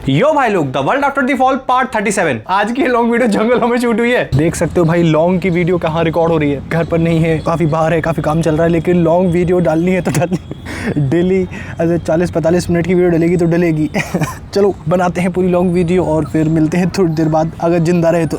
यो भाई लोग, the world after the fall part 37। आज की लॉन्ग वीडियो जंगलों में शूट हुई है। देख सकते हो भाई लॉन्ग की वीडियो कहाँ रिकॉर्ड हो रही है, घर पर नहीं है, काफी बाहर है, काफी काम चल रहा है, लेकिन लॉन्ग वीडियो डालनी है तो डालनी डेली ऐसे 40-45 मिनट की वीडियो डलेगी तो डलेगी। चलो बनाते हैं पूरी लॉन्ग वीडियो और फिर मिलते हैं थोड़ी देर बाद, अगर जिंदा रहे तो।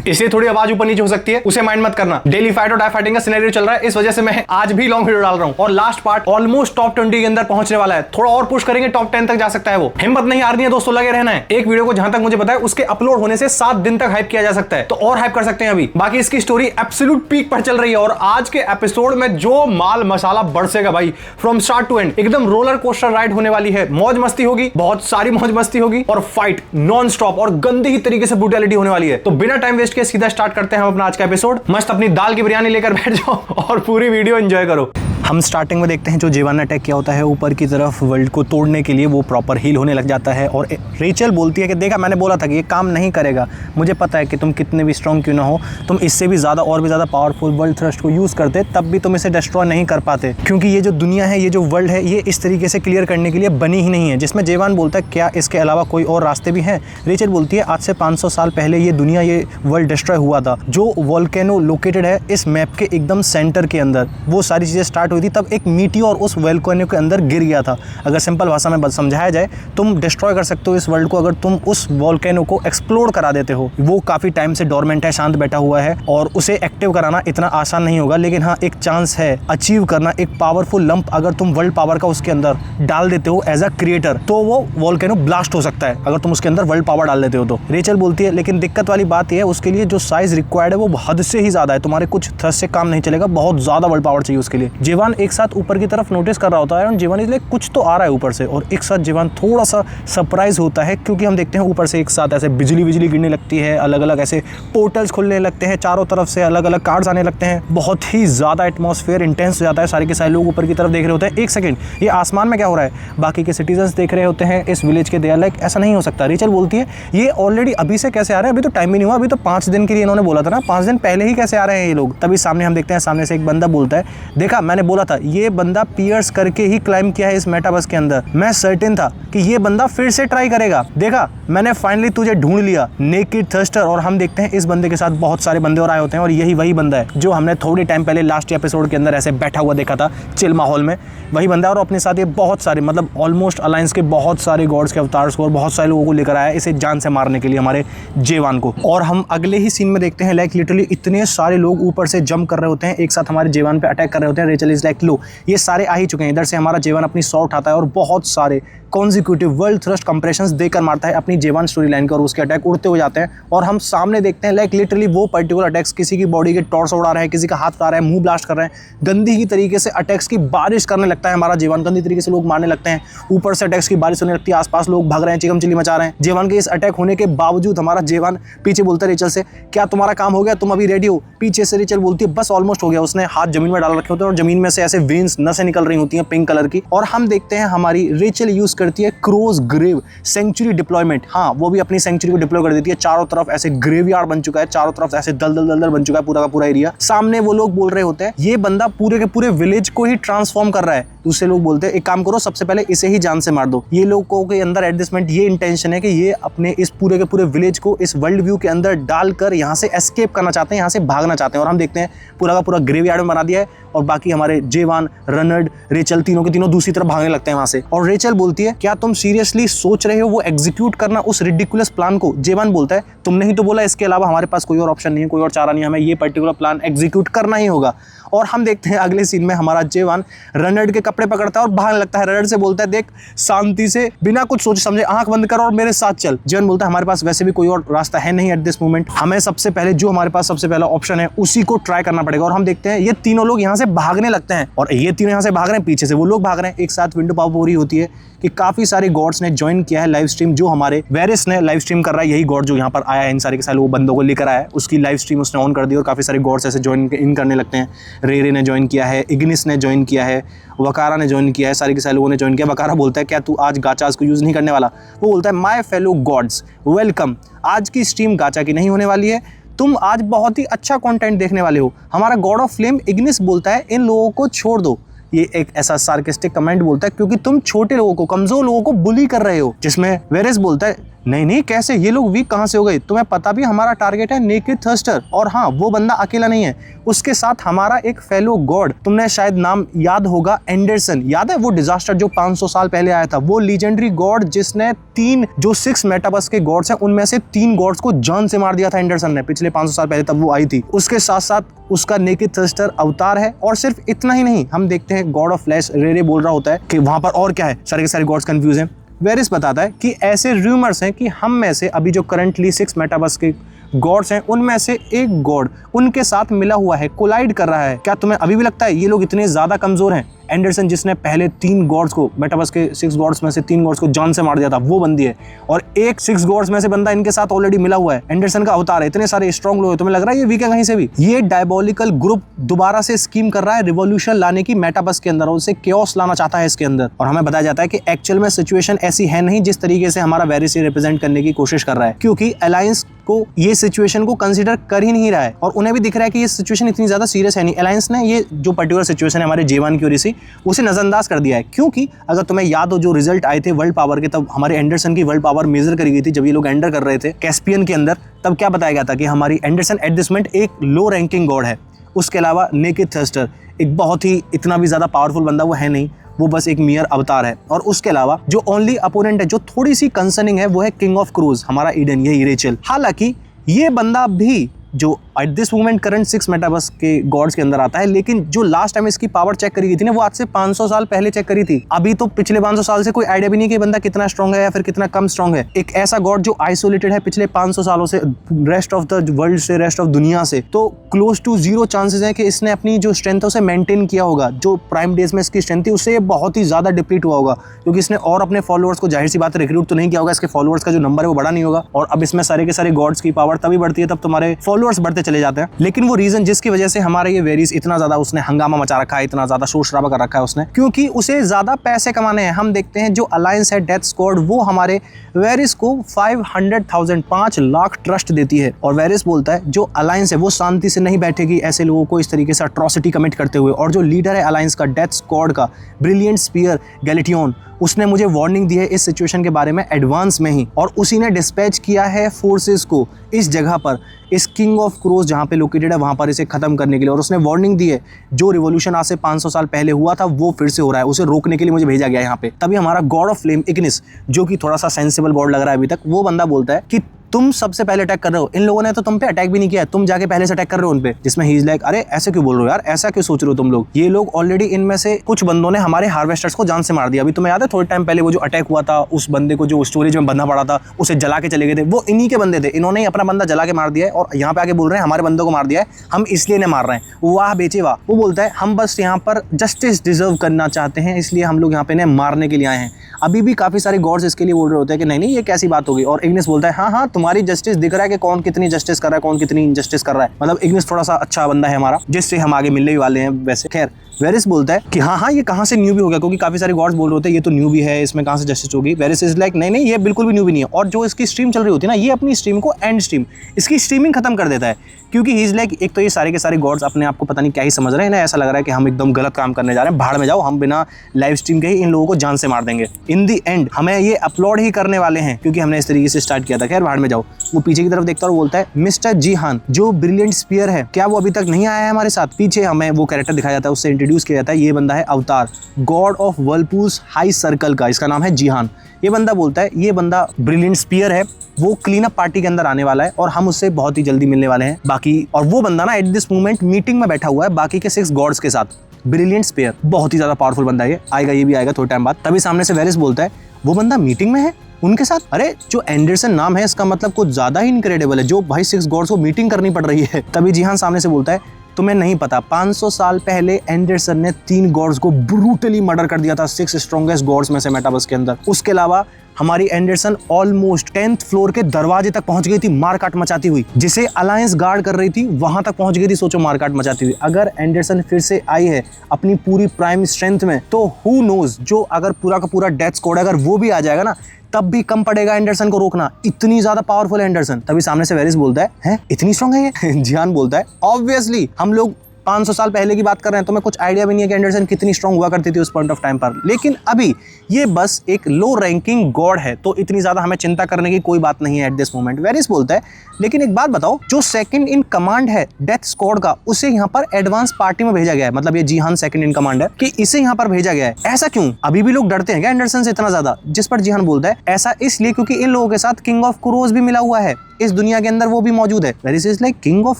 इसलिए थोड़ी आवाज ऊपर नीचे हो सकती है, उसे माइंड मत करना। डेली फाइट और डाई फाइटिंग का सिनेरियो चल रहा है, इस वजह से मैं आज भी लॉन्ग वीडियो डाल रहा हूँ। और लास्ट पार्ट ऑलमोस्ट टॉप 20 के अंदर पहुंचने वाला है, थोड़ा और पुश करेंगे, टॉप 10 तक जा सकता है वो। हिम्मत नहीं हारनी है दोस्तों, लगे रहना है। एक वीडियो को जहां तक मुझे पता है उसके अपलोड होने से 7 दिन तक हाइप किया जा सकता है, तो और हाइप कर सकते हैं अभी। बाकी इसकी स्टोरी एब्सोल्यूट पीक पर चल रही है और आज के एपिसोड में जो माल मसाला बरसेगा भाई, फ्रॉम स्टार्ट टू एंड एकदम रोलर कोस्टर राइड होने वाली है। मौज मस्ती होगी, बहुत सारी मौज मस्ती होगी और फाइट नॉन स्टॉप और गंदी ही तरीके से ब्रूटैलिटी होने वाली है। तो बिना टाइम वेस्ट किए सीधा स्टार्ट करते हैं हम अपना आज का एपिसोड। मस्त अपनी दाल की बिरयानी लेकर बैठ जाओ और पूरी वीडियो एंजॉय करो। हम स्टार्टिंग में देखते हैं जो जेवान ने अटैक किया होता है ऊपर की तरफ वर्ल्ड को तोड़ने के लिए, वो प्रॉपर हील होने लग जाता है और रेचल बोलती है कि देखा मैंने बोला था कि ये काम नहीं करेगा, मुझे पता है कि तुम कितने भी स्ट्रॉन्ग क्यों ना हो, तुम इससे भी ज़्यादा और भी ज़्यादा पावरफुल वर्ल्ड थ्रस्ट को यूज़ करते तब भी तुम इसे डिस्ट्रॉय नहीं कर पाते, क्योंकि ये जो दुनिया है, ये जो वर्ल्ड है, ये इस तरीके से क्लियर करने के लिए बनी ही नहीं है। जिसमें जेवान बोलता है क्या इसके अलावा कोई और रास्ते भी हैं। रेचल बोलती है आज से 500 साल पहले ये दुनिया, ये वर्ल्ड डिस्ट्रॉय हुआ था। जो वोल्केनो लोकेटेड है इस मैप के एकदम सेंटर के अंदर, वो सारी चीज़ें स्टार्ट हुई थी तब एक और उस वोल्केनो के अंदर गिर गया था। अगर सिंपल भाषा में समझाया जाए, तुम डिस्ट्रॉय कर सकते हो इस वर्ल्ड को अगर तुम उस वोल्केनो को एक्सप्लोड करा देते हो। वो काफी टाइम से डोरमेंट है, शांत बैठा हुआ है और उसे एक्टिव कराना इतना आसान नहीं होगा, लेकिन हाँ एक चांस है अचीव करना। एक पावरफुल लंप अगर तुम वर्ल्ड पावर का उसके अंदर डाल देते हो एज अ क्रिएटर, तो वो वोल्केनो ब्लास्ट हो सकता है अगर तुम उसके अंदर वर्ल्ड पावर डाल देते हो तो। रेचल बोलती है लेकिन दिक्कत वाली बात यह है उसके लिए जो साइज रिक्वायर्ड है वो हद से ही ज्यादा है, तुम्हारे कुछ थ्रस्ट से काम नहीं चलेगा, बहुत ज्यादा वर्ल्ड पावर चाहिए उसके लिए। जेवान एक साथ ऊपर की तरफ नोटिस कर रहा होता है और जीवन इसलिए कुछ तो आ रहा है ऊपर से, और एक साथ जीवन थोड़ा सा सरप्राइज होता है क्योंकि हम देखते हैं ऊपर से एक साथ ऐसे बिजली गिरने लगती है, अलग अलग ऐसे पोर्टल्स खुलने लगते हैं, चारों तरफ से अलग अलग कार्ड्स आने लगते हैं, बहुत ही ज्यादा एटमॉस्फेयर इंटेंस हो जाता है। सारे के सारे लोग ऊपर की तरफ देख रहे होते हैं, एक सेकंड ये आसमान में क्या हो रहा है, बाकी के सिटीजन्स देख रहे होते हैं इस विलेज के। दे आर लाइक ऐसा नहीं हो सकता। रेचल बोलती है ये ऑलरेडी अभी से कैसे आ रहे हैं, अभी तो टाइम ही नहीं हुआ, अभी तो 5 दिन के लिए इन्होंने बोला था ना, 5 दिन पहले ही कैसे आ रहे हैं ये लोग। तभी सामने हम देखते हैं, सामने से एक बंदा बोलता है देखा मैंने बोला था, ये बंदा पियर्स करके ही क्लाइम किया है इस मेटावर्स के अंदर, मैं सर्टेन था कि ये बंदा फिर से ट्राई करेगा, देखा मैंने फाइनली तुझे ढूंढ लिया, नेकेड थर्स्टर। और हम देखते हैं इस बंदे के साथ बहुत सारे बंदे और आए होते हैं और यही वही बंदा है जो हमने थोड़ी टाइम पहले लास्ट एपिसोड के अंदर ऐसे बैठा हुआ देखा था चिल माहौल में, वही बंदा है। और अपने साथ ये बहुत सारे मतलब ऑलमोस्ट अलायंस के बहुत सारे गॉड्स के अवतार्स को और बहुत सारे लोगों को लेकर आया इसे जान से मारने के लिए, हमारे जेवान को। और हम अगले ही सीन में देखते हैं लाइक लिटरली इतने सारे लोग ऊपर से जंप कर रहे होते हैं, एक साथ हमारे जेवान पे अटैक कर रहे होते हैं। रेचल इज लाइक लो ये सारे आ ही चुके हैं। इधर से हमारा जेवान अपनी सॉ उठाता है और बहुत सारे कॉन्जिक्यूटिव वर्ल्ड थ्रस्ट कंप्रेशंस देकर मारता है अपनी जेवान स्टोरी लाइन को, और उसके अटैक उड़ते हो जाते हैं। और हम सामने देखते हैं लाइक लिटरली वो पर्टिकुलर अटैक्स, किसी की बॉडी के टॉर्स उड़ा रहा है, किसी का हाथ उड़ा रहा है, मुंह ब्लास्ट कर रहे हैं, गंदी ही तरीके से अटैक्स की बारिश करने लगता है हमारा जेवान, गंदी तरीके से लोग मारने लगते हैं, ऊपर से अटैक्स की बारिश होने लगती है, आसपास लोग भाग रहे हैं, चिकम चिल्ली मचा रहे हैं। जेवान के इस अटैक होने के बावजूद हमारा जेवान पीछे बोलता है रेचल से क्या तुम्हारा काम हो गया, तुम अभी रेडी हो। पीछे से रेचल बोलती है बस ऑलमोस्ट हो गया। उसने हाथ जमीन में डाल रखे होते हैं और जमीन में से ऐसे वेन्स नसें निकल रही होती हैं पिंक कलर की। और हम देखते हैं हमारी रेचल यूज करती है क्रोज ग्रेव सेंचुरी डिप्लॉयमेंट। हाँ वो भी अपनी सेंचुरी को डिप्लॉय कर देती है। चारों तरफ ऐसे ग्रेवयार्ड बन चुका है, चारों तरफ ऐसे दल बन चुका है पूरा का पूरा एरिया। सामने वो लोग बोल रहे होते हैं ये बंदा पूरे के पूरे विलेज को ही ट्रांसफॉर्म कर रहा है। दूसरे लोग बोलते हैं एक काम करो सबसे पहले इसे ही जान से मार दो। ये लोगों के अंदर एडजस्टमेंट ये इंटेंशन है कि ये अपने इस पूरे के पूरे विलेज को इस वर्ल्ड व्यू के अंदर डालकर यहाँ से एस्केप करना चाहते हैं, यहाँ से भागना चाहते हैं। और हम देखते हैं पूरा का पूरा ग्रेवयार्ड में बना दिया है और बाकी हमारे जेवान, रनर्ड, रेचल तीनों के तीनों दूसरी तरफ भागने लगते हैं वहां से। और रेचल बोलती है क्या तुम सीरियसली सोच रहे हो वो एग्जीक्यूट करना उस रिडिकुलस प्लान को। जेवान बोलता है तुमने ही तो बोला इसके अलावा हमारे पास कोई और ऑप्शन नहीं है, कोई और चारा नहीं है, हमें ये पर्टिकुलर प्लान एग्जीक्यूट करना ही होगा। और हम देखते हैं अगले सीन में हमारा जेवान रनर्ड के कपड़े पकड़ता है और भागने लगता है। रनर्ड से बोलता है देख शांति से बिना कुछ सोचे समझे आंख बंद कर और मेरे साथ चल। जेवान बोलता है हमारे पास वैसे भी कोई और रास्ता है नहीं एट दिस मोमेंट, हमें सबसे पहले जो हमारे पास सबसे पहला ऑप्शन है उसी को ट्राई करना पड़ेगा। और हम देखते हैं ये तीनों लोग यहाँ से भागने लगते हैं और ये तीनों यहाँ से भाग रहे हैं, पीछे से वो लोग भाग रहे हैं। एक साथ विंडो पॉप हो रही होती है कि काफी सारे गॉड्स ने ज्वाइन किया है लाइव स्ट्रीम, जो हमारे वेरिस ने लाइव स्ट्रीम कर रहा है। यही गॉड जो यहाँ पर आया है इन सारे के सारे वो बंदों को लेकर आया है, उसकी लाइव स्ट्रीम उसने ऑन कर दी और काफी सारे गॉड्स ऐसे ज्वाइन इन करने लगते हैं। रे ने ज्वाइन किया है, इग्निस ने ज्वाइन किया है, वकारा ने ज्वाइन किया है, सारे के सारे लोगों ने ज्वाइन किया। वकारा बोलता है क्या तू आज गाचास को यूज नहीं करने वाला। वो बोलता है माय फेलो गॉड्स वेलकम, आज की स्ट्रीम गाचा की नहीं होने वाली है, तुम आज बहुत ही अच्छा कंटेंट देखने वाले हो। हमारा गॉड ऑफ फ्लेम इग्निस बोलता है इन लोगों को छोड़ दो, ये एक ऐसा सार्केस्टिक कमेंट बोलता है क्योंकि तुम छोटे लोगों को, कमजोर लोगों को बुली कर रहे हो। जिसमें वेरेस बोलता है नहीं नहीं कैसे, ये लोग वीक कहां से हो गए, तुम्हें पता भी हमारा टारगेट है नेकेड थर्स्टर, और हाँ वो बंदा अकेला नहीं है, उसके साथ हमारा एक फेलो गॉड, तुमने शायद नाम याद होगा एंडरसन, याद है वो डिजास्टर जो 500 साल पहले आया था, वो लीजेंडरी गॉड जिसने 6 मेटावर्स के गॉड्स हैं उनमें से 3 गॉड्स को जान से मार दिया था एंडरसन ने पिछले 500 साल पहले, तब वो आई थी। उसके साथ साथ उसका नेकेड थर्स्टर अवतार है, और सिर्फ इतना ही नहीं, हम देखते हैं गॉड ऑफ फ्लैश रेरे बोल रहा होता है कि वहां पर और क्या है, सारे के सारे गॉड्स कंफ्यूज हैं। वेरिस बताता है कि ऐसे रूमर्स हैं कि हम में से अभी जो करंटली 6 मेटावर्स के गॉड्स हैं उनमें से एक गॉड उनके साथ मिला हुआ है, कोलाइड कर रहा है। क्या तुम्हें अभी भी लगता है ये लोग इतने ज्यादा कमजोर हैं? एंडरसन जिसने पहले 3 गॉड्स को, मेटावर्स के 6 गॉड्स में से 3 गॉड्स को जान से मार दिया था, वो बंदी है, और एक 6 गॉड्स में से बंदा इनके साथ ऑलरेडी मिला हुआ है, एंडरसन का अवतार है। इतने सारे स्ट्रॉन्ग लोग हैं, तुम्हें लग रहा है ये वीक है कहीं से भी? ये डायबोलिकल ग्रुप दोबारा से स्कीम कर रहा है रिवॉल्यूशन लाने की मेटावर्स के अंदर, और उसे केओस लाना चाहता है इसके अंदर। और हमें बताया जाता है कि एक्चुअल में सिचुएशन ऐसी है नहीं जिस तरीके से हमारा वेरिस रिप्रेजेंट करने की कोशिश कर रहा है, क्योंकि अलायंस को ये सिचुएशन को कंसीडर कर ही नहीं रहा है, और उन्हें भी दिख रहा है कि ये सिचुएशन इतनी ज्यादा सीरियस है नहीं। अलायंस ने ये जो पर्टिकुलर सिचुएशन है हमारे J1 की ओर से, उसे नजरअंदाज कर दिया है, क्योंकि अगर तुम्हें याद हो जो रिजल्ट आए थे वर्ल्ड पावर के, तब हमारे एंडरसन की वर्ल्ड पावर मेजर करी गई थी जब ये लोग एंटर कर रहे थे कैस्पियन के अंदर, तब क्या बताया गया था कि हमारी एंडरसन एट दिस मोमेंट एक लो रैंकिंग गॉड है। उसके अलावा नेकेड थर्स्टर एक बहुत ही इतना भी ज्यादा पावरफुल बंदा वो है नहीं, वो बस एक मियर अवतार है। और उसके अलावा जो ओनली अपोनेंट है जो थोड़ी सी कंसर्निंग है वो है किंग ऑफ क्रूज, हमारा ईडन, यही रेचल। हालांकि ये बंदा भी जो eight this moment current 6 metaverse के गॉड्स के अंदर आता है, लेकिन जो लास्ट टाइम इसकी पावर चेक करी गई थी ना, वो आज से 500 साल पहले चेक करी थी। अभी तो पिछले 500 साल से कोई आइडिया भी नहीं कि बंदा कितना स्ट्रॉन्ग है या फिर कितना कम स्ट्रॉन्ग है। एक ऐसा गॉड जो आइसोलेटेड है पिछले 500 सालों से रेस्ट ऑफ द वर्ल्ड से, रेस्ट ऑफ दुनिया से, तो क्लोज टू 0 चांसेस है कि इसने अपनी जो स्ट्रेंथ है उसे मेंटेन किया होगा। जो प्राइम डेज में इसकी स्ट्रेंथ थी उससे बहुत ही ज्यादा डिप्लीट हुआ होगा, क्योंकि इसने और अपने फॉलोअर्स को जाहिर सी बात रिक्रूट तो नहीं किया होगा, इसके फॉलोअर्स का जो नंबर है वो बड़ा नहीं होगा। और अब इसमें सारे के सारे गॉड्स की पावर तभी बढ़ती है तब तुम्हारे फॉलोअर्स बढ़ते चले जाते हैं। लेकिन वो रीजन जिसकी वजह से हमारे ये वेरिस इतना ज्यादा उसने हंगामा मचा रखा है, इतना ज्यादा शोर शराबा कर रखा है उसने, क्योंकि उसे ज्यादा पैसे कमाने हैं। हम देखते हैं जो अलायंस है डेथ स्क्वाड, वो हमारे वेरिस को 500,000 5 लाख ट्रस्ट देती है, और वेरिस बोलता है जो अलायंस है वो शांति से नहीं बैठेगी ऐसे लोगों को इस तरीके से अट्रॉसिटी कमिट करते हुए। और जो लीडर है अलायंस का डेथ स्क्वाड का, ब्रिलियंट स्पीयर गैलेटियन, उसने मुझे वार्निंग दी है इस सिचुएशन के बारे में एडवांस में ही, और उसी ने डिस्पैच किया है फोर्सेस को इस जगह पर, इस किंग ऑफ क्रोज जहां पे लोकेटेड है वहां पर इसे खत्म करने के लिए। और उसने वार्निंग दी है जो रिवॉल्यूशन आज से 500 साल पहले हुआ था वो फिर से हो रहा है, उसे रोकने के लिए मुझे भेजा गया है यहाँ पे। तभी हमारा गॉड ऑफ फ्लेम इग्निस, जो कि थोड़ा सा सेंसिबल गॉड लग रहा है अभी तक, वो बंदा बोलता है कि तुम सबसे पहले अटैक कर रहे हो, इन लोगों ने तो तुम पे अटैक भी नहीं किया, तुम जाके पहले से अटैक कर रहे हो उन पे। जिसमें ही इज लाइक अरे ऐसे क्यों बोल रहे हो यार, ऐसा क्यों सोच रहे हो तुम लोग, ये लोग ऑलरेडी, इनमें से कुछ बंदों ने हमारे हार्वेस्टर्स को जान से मार दिया। अभी तुम्हें याद है थोड़े टाइम पहले वो जो अटैक हुआ था, उस बंदे को जो स्टोरेज में बंधा पड़ा था उसे जला के चले गए थे, वो इन्हीं के बंदे थे। इन्होंने ही अपना बंदा जला के मार दिया है, और यहाँ पे आके बोल रहे हैं हमारे बंदों को मार दिया है, हम इसलिए नहीं मार रहे हैं। वाह बेचे वाह। वो बोलता है हम बस यहाँ पर जस्टिस डिजर्व करना चाहते हैं, इसलिए हम लोग यहाँ पे इन्हें मारने के लिए आए हैं। अभी भी काफी सारे गॉड्स इसके लिए बोल रहे होते हैं कि नहीं नहीं ये कैसी बात होगी। और इग्निस बोलता है हाँ हाँ तुम्हारी जस्टिस दिख रहा है कि कौन कितनी जस्टिस कर रहा है, कौन कितनी इनजस्टिस कर रहा है। मतलब इग्निस थोड़ा सा अच्छा बंदा है हमारा, जिससे हम आगे मिलने ही वाले हैं वैसे। खैर वेरिस बोलता है कि हाँ हाँ ये कहाँ से न्यू भी हो गया, क्योंकि काफी सारे गॉड्स बोल रहे होते हैं ये तो न्यू भी है, इसमें कहाँ से जस्टिस होगी। वेरिस इज लाइक नहीं नहीं ये बिल्कुल भी न्यू भी नहीं है। और जो इसकी स्ट्रीम चल रही होती है ना, ये अपनी स्ट्रीम को एंड स्ट्रीम, इसकी स्ट्रीमिंग खत्म कर देता है, क्योंकि ही इज लाइक एक तो ये सारे के सारे गॉड्स अपने आप को पता नहीं क्या ही समझ रहे हैं, ऐसा लग रहा है कि हम एकदम गलत काम करने जा रहे हैं, भाड़ में जाओ, हम बिना लाइव स्ट्रीम के ही इन लोगों को जान से मार देंगे। इन दी एंड हमें ये अपलोड ही करने वाले हैं, क्योंकि हमने इस तरीके से स्टार्ट किया था। खैर भाड़ में जाओ। वो पीछे की तरफ देखता है और बोलता है मिस्टर जिहान जो ब्रिलियंट स्पीयर है, क्या वो अभी तक नहीं आया है हमारे साथ? पीछे हमें वो कैरेक्टर दिखाया जाता है, उससे इंट्रोड्यूस किया जाता है, ये बंदा है अवतार, गॉड ऑफ वर्लपूल्स हाई सर्कल का, इसका नाम है जिहान। ये बंदा बोलता है ये बंदा ब्रिलियंट स्पीयर है, वो क्लीन अप पार्टी के अंदर आने वाला है और हम उससे बहुत ही जल्दी मिलने वाले हैं बाकी। और वो बंदा ना एट दिस मोमेंट मीटिंग में बैठा हुआ है बाकी के 6 गॉड्स के साथ। ब्रिलियंट स्पीयर बहुत ही ज्यादा पावरफुल बंदा है, ये आएगा, ये भी आएगा थोड़े टाइम बाद। तभी सामने से वेरिस बोलता है वो बंदा मीटिंग में है उनके साथ। अरे जो एंडरसन नाम है इसका मतलब कुछ ज्यादा ही इनक्रेडिबल है, जो भाई 6 गॉड्स को मीटिंग करनी पड़ रही है। तभी जिहान सामने से बोलता है तुम्हें नहीं पता 500 साल पहले एंडरसन ने 3 गॉड्स को ब्रूटली मर्डर कर दिया था 6 स्ट्रॉन्गेस्ट गॉड्स में से मेटावर्स के अंदर। उसके अलावा हमारी एंडरसन ऑलमोस्ट 10th फ्लोर के दरवाजे तक पहुंच गई थी मारकाट मचाती हुई, जिसे अलायंस गार्ड कर रही थी वहां तक पहुंच गई थी, सोचो मारकाट मचाती हुई। अगर एंडरसन फिर से आई है अपनी पूरी प्राइम स्ट्रेंथ में, तो हु नोज, जो अगर पूरा का पूरा डेथ स्क्वाड अगर वो भी आ जाएगा ना, तब भी कम पड़ेगा एंडरसन को रोकना, इतनी ज्यादा पावरफुल है एंडरसन। तभी सामने से वेरिस बोलता है इतनी स्ट्रॉन्ग है ये? जिहान बोलता है ऑब्वियसली हम लोग 500 साल पहले की बात कर रहे हैं, तो मैं कुछ आइडिया भी नहीं है कि एंडरसन कितनी स्ट्रांग हुआ करती थी उस पॉइंट ऑफ टाइम पर। लेकिन अभी ये बस एक लो रैंकिंग गॉड है, तो इतनी ज्यादा हमें चिंता करने की कोई बात नहीं है एट दिस मोमेंट। वेरिस बोलता है, लेकिन एक बात बताओ, जो सेकंड इन कमांड है डेथ स्क्वाड का, उसे यहाँ पर एडवांस पार्टी में भेजा गया है। मतलब ये जिहान सेकंड इन कमांड है कि इसे यहाँ पर भेजा गया है। ऐसा क्यों? अभी भी लोग डरते हैं क्या एंडरसन से इतना ज्यादा? जिस पर जिहान बोलता है, ऐसा इसलिए क्योंकि इन लोगों के साथ किंग ऑफ क्रोज भी मिला हुआ है, इस दुनिया के अंदर वो भी मौजूद है। Veris is like king of